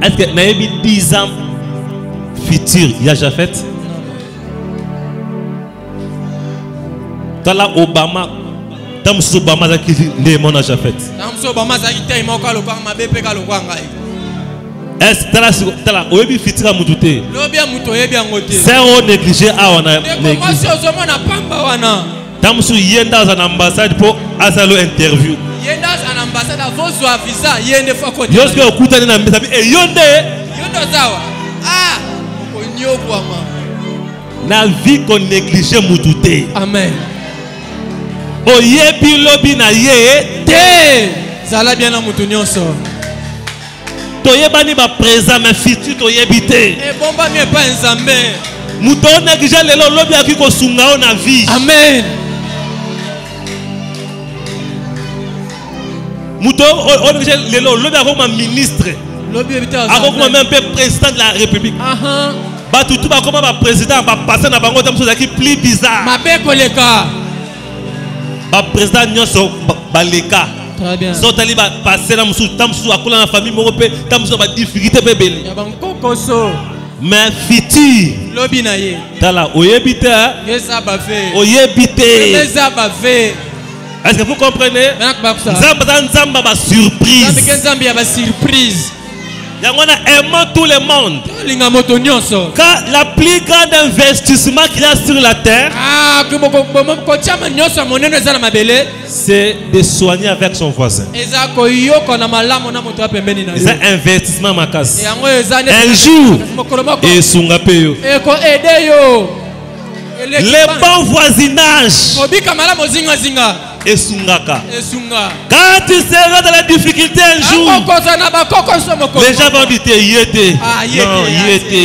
Est-ce que Naïbi 10 ans futur, il y a Japhet? Tala Obama, Tam Obama qui est mon Japhet. Est-ce que tala oyebi fitira mutute? Lobia muto yebia ngote. C'est on négligé à wana négligé. Ozomona pamba wana. Tamusu yenda za ambassade pour asalo interview. Yenda za ambassade avozwa visa yende fa kote. Yoske okutani na mbisabi e yonde. Yondo zawa. Ah, okonyo kwa ma. Na vie qu'on néglige mutute. Amen. Oyebi lobi na ye te. Zala bien na mutu nyonso. Toyebani ba présent mais futur toyebi te. E bomba mi pa nzambe. Muto néglige lelo lobi akiko sunga na vie. Amen. Muto on néglige lelo lobi akoma ministre. Lobi ebita. Akoma même président de la République. Batutu ba koma ba président ba passer na bango tamso zaki plus bizarre. Mabe koleka. Ba président nyonso ba leka. Très bien. Sotali ba passer na musu tamso akula na famille moko pe tamso ba difficulté pe bele. Ya bankokoso. Mais futur. Lobi na ye. Tala oyebite. Yesa ba fe. Oyebite. Yesa ba fe. Est-ce que vous comprenez? Nzamba ba surprise. Nzamba ya ba surprise. Yangona aimant tout le monde. Car la plus grande investissement qu'il y a sur la terre, c'est de soigner avec son voisin. C'est un investissement ma casse. Un jour, et sungapeyo. Les bons voisinages. Et sungaka. Quand tu seras dans la difficulté un jour, les gens vont dire yété. Non, yété.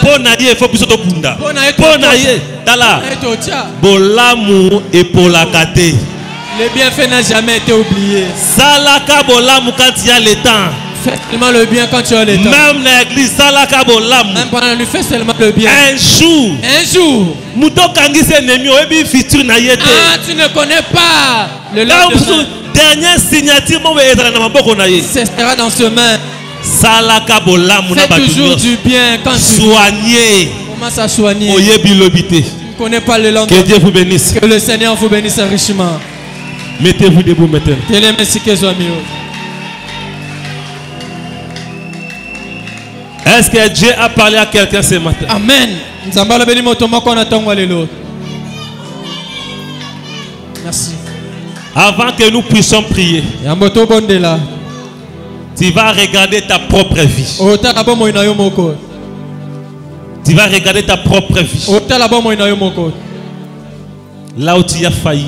Ponaye, il faut plus de bunda. Ponaye, tala. Bolamu et polakate. Le bienfait n'a jamais été oublié. Salaka bolamu quand il y a le temps. Fais seulement le bien quand tu as le temps. Même l'église, salaka bolamu. Même pendant lui, fais seulement le bien. Un jour. Muto kangise nemi oyebi futur na yete. Ah, tu ne connais pas le lendemain. Dernière signature mo ezala na maboko na ye. Ce sera dans ce main. Salaka bolamu na fais toujours du bien quand tu soigner. Commence à soigner. Oyebi lobite. Tu ne connais pas le lendemain. Que Dieu vous bénisse. Que le Seigneur vous bénisse richement. Mettez-vous debout maintenant. Est-ce que Dieu a parlé à quelqu'un ce matin? Amen. Merci. Avant que nous puissions prier, tu vas regarder ta propre vie. Tu vas regarder ta propre vie. Là où tu as failli.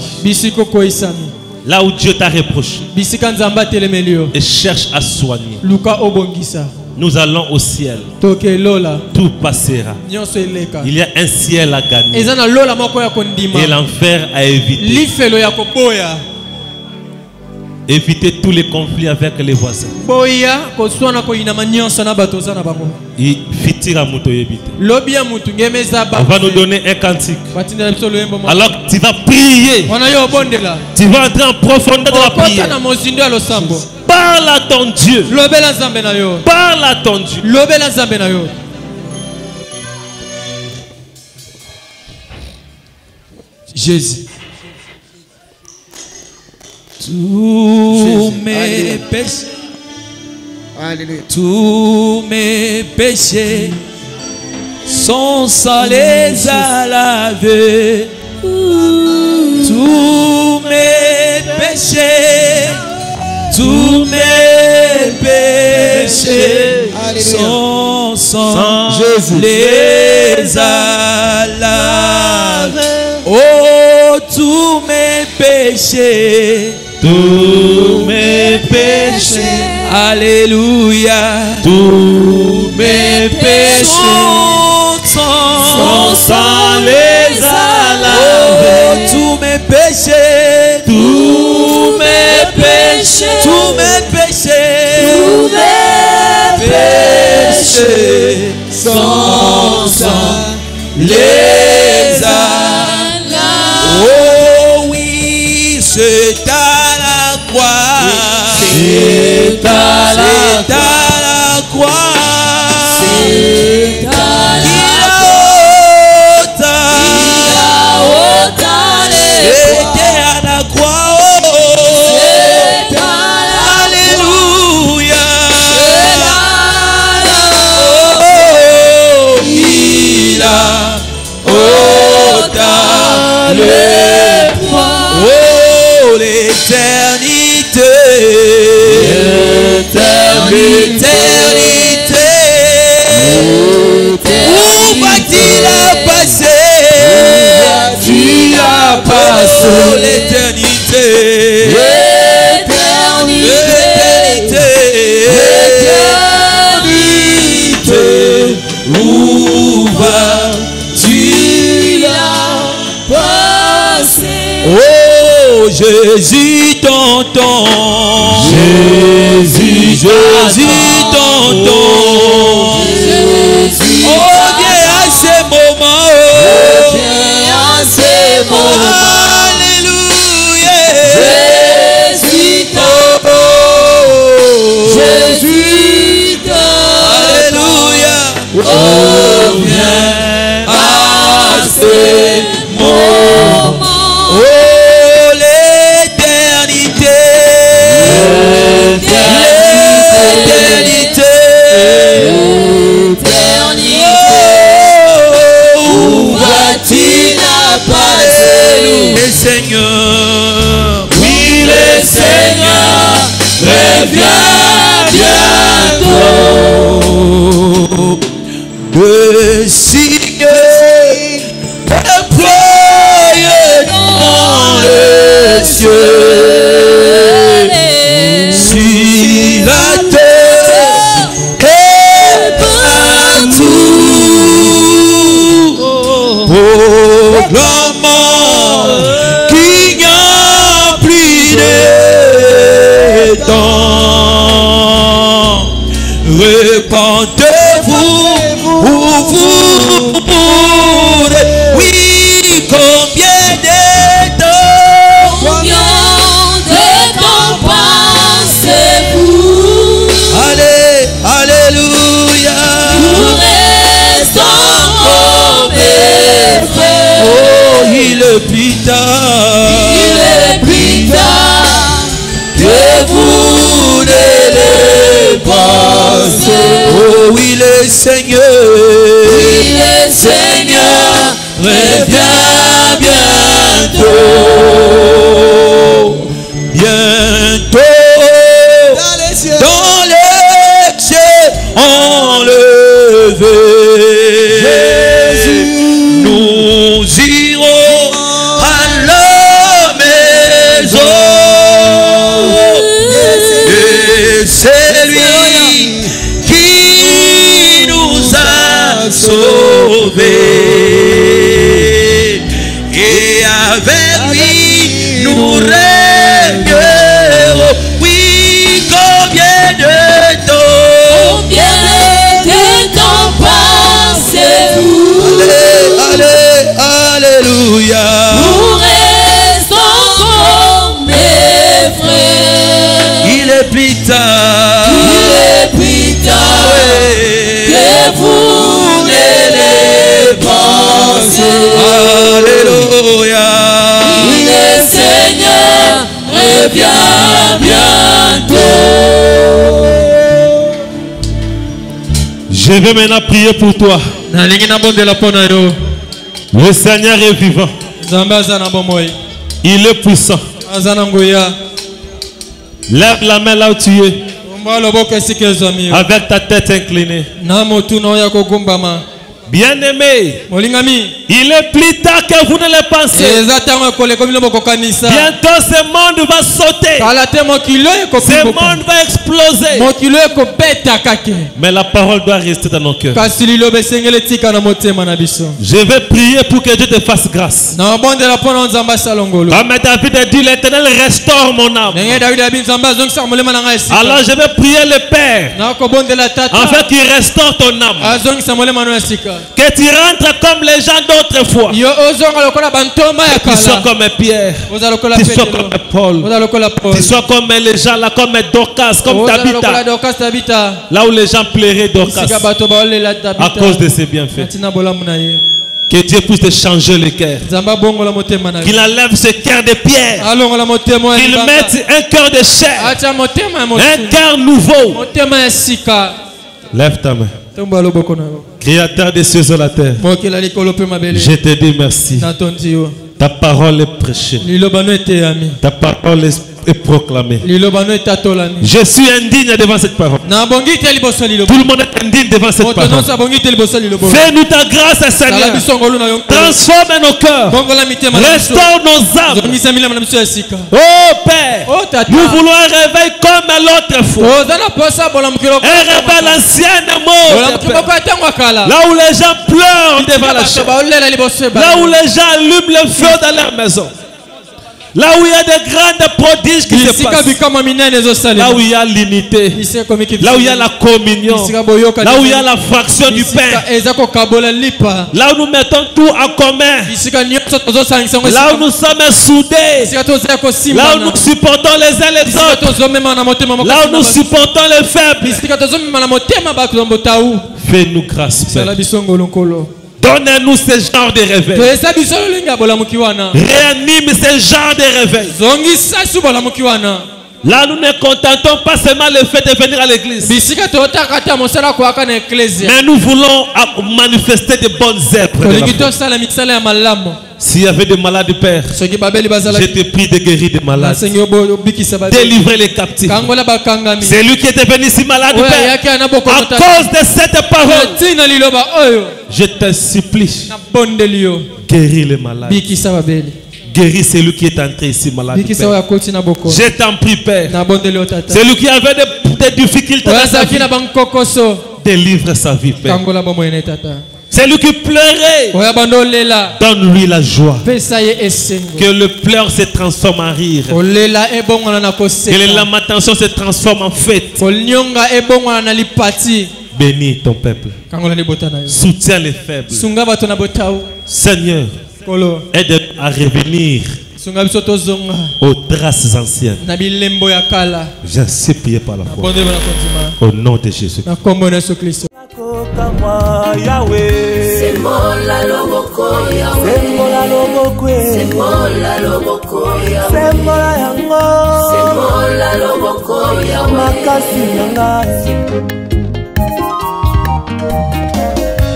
Là où Dieu t'a reproché. Et cherche à soigner. Nous allons au ciel. Tout passera. Il y a un ciel à gagner. Et l'enfer à éviter. Éviter tous les conflits avec les voisins. Et fitira muto yebite. On va nous donner un cantique. Alors tu vas prier. Tu vas entrer en profondeur de la prière. Parle à ton Dieu. Parle à ton Dieu. Jésus. Tous mes péchés. Alléluia. Tous mes péchés sont salés à laver. Tous mes péchés. Tous mes péchés sont sans les à laver. Oh, tous mes péchés. Tous mes péchés. Alléluia. Tous mes péchés sont sans les à laver. Oh, tous mes péchés. Tous mes péchés. Tous mes péchés. Tous mes péchés sont sans les à laver. Oh oui, c'est à la croix. C'est à la croix. C'est à la c'était à la croix. C'est à la Alléluia. l'éternité. Où vas-tu là passer? Oh Jésus t'entend. Jésus t'entend. Oh viens à ces moments. Viens à ces moments. Alléluia. Jésus t'entend. Jésus t'entend. Oh, viens à ces moments. Oh, l'éternité. L'éternité. Oh, où va-t-il passer? Le Seigneur. Oui, le Seigneur revient bientôt. Le signe déployé dans le ciel, sur la terre et partout, proclamant qu'il n'y a plus de temps. Repentez-vous. Oui, combien de temps? Combien de temps pensez-vous? Allez, alléluia. Nous restons comme des frères. Oh, il est plus tard. Il est plus tard que vous ne le pensez. Oh, oui, le Seigneur. Seigneur, reviens bientôt. Bientôt, dans les cieux enlevés. Jésus. Nous irons à la maison. Et c'est lui qui nous a sauvés, et avec lui nous régnerons. Oui, combien de temps? Combien de temps pensez-vous? Allez, alléluia. Nous restons comme mes frères. Il est plus tard. Il est plus tard que vous ne le pensez. Alléluia. Le Seigneur revient bientôt. Je vais maintenant prier pour toi. Le Seigneur est vivant. Il est puissant. Lève la main là où tu es. Avec ta tête inclinée. Bien-aimé, il est plus tard que vous ne le pensez. Bientôt ce monde va sauter. Ce monde va exploser. Mais la parole doit rester dans nos cœurs. Je vais prier pour que Dieu te fasse grâce. Comme David a dit, l'Éternel restaure mon âme. Alors je vais prier le Père afin qu'il restaure ton âme. Que tu rentres comme les gens d'autrefois. Tu sois comme Pierre. Tu sois comme Paul. Tu sois comme les gens là, comme Dorcas, comme Tabitha. Là où les gens pleuraient Dorcas à cause de ses bienfaits. Que Dieu puisse te changer le cœur. Qu'il enlève ce cœur de pierre. Qu'il mette un cœur de chair. Un cœur nouveau. Lève ta main. Créateur des cieux et de la terre, je te dis merci. Ta parole est prêchée. Ta parole est proclamé. Je suis indigne devant cette parole. Tout le monde est indigne devant cette parole. Fais-nous ta grâce, Seigneur. Transforme nos cœurs. Restaure nos âmes. Oh Père, nous voulons un réveil comme à l'autre fois. Un réveil ancien mort. Là où les gens pleurent devant la chair. Là où les gens allument le feu dans leur maison. Là où il y a des grandes prodiges qui se passent. Là où il y a l'unité. Là où il y a la communion. Là où il y a la fraction du pain. Là où nous mettons tout en commun. Là où nous sommes soudés. Là où nous supportons les uns les autres. Là où nous supportons les faibles. Fais-nous grâce, Père. Donnez-nous ce genre de réveil. Réanime ce genre de réveil. Là, nous ne contentons pas seulement le fait de venir à l'église. Mais nous voulons manifester de bonnes œuvres. S'il y avait des malades, Père, je te prie de guérir des malades. Délivrer les captifs. C'est lui qui était venu ici malade, Père. À cause de cette parole, je te supplie, guéris les malades. Guéris celui qui est entré ici malade, Père. Je t'en prie, Père. Celui qui avait des difficultés dans sa vie, délivre sa vie, Père. Celui qui pleurait, donne-lui la joie. Que le pleur se transforme en rire. Que les lamentations se transforment en fête. Bénis ton peuple. Soutiens les faibles. Seigneur, aide à revenir aux traces anciennes. J'ai prié par la foi. Au nom de Jésus.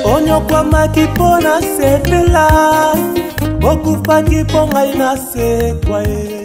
Onyokwamaki pona sepela okufaki ponga ina sekwae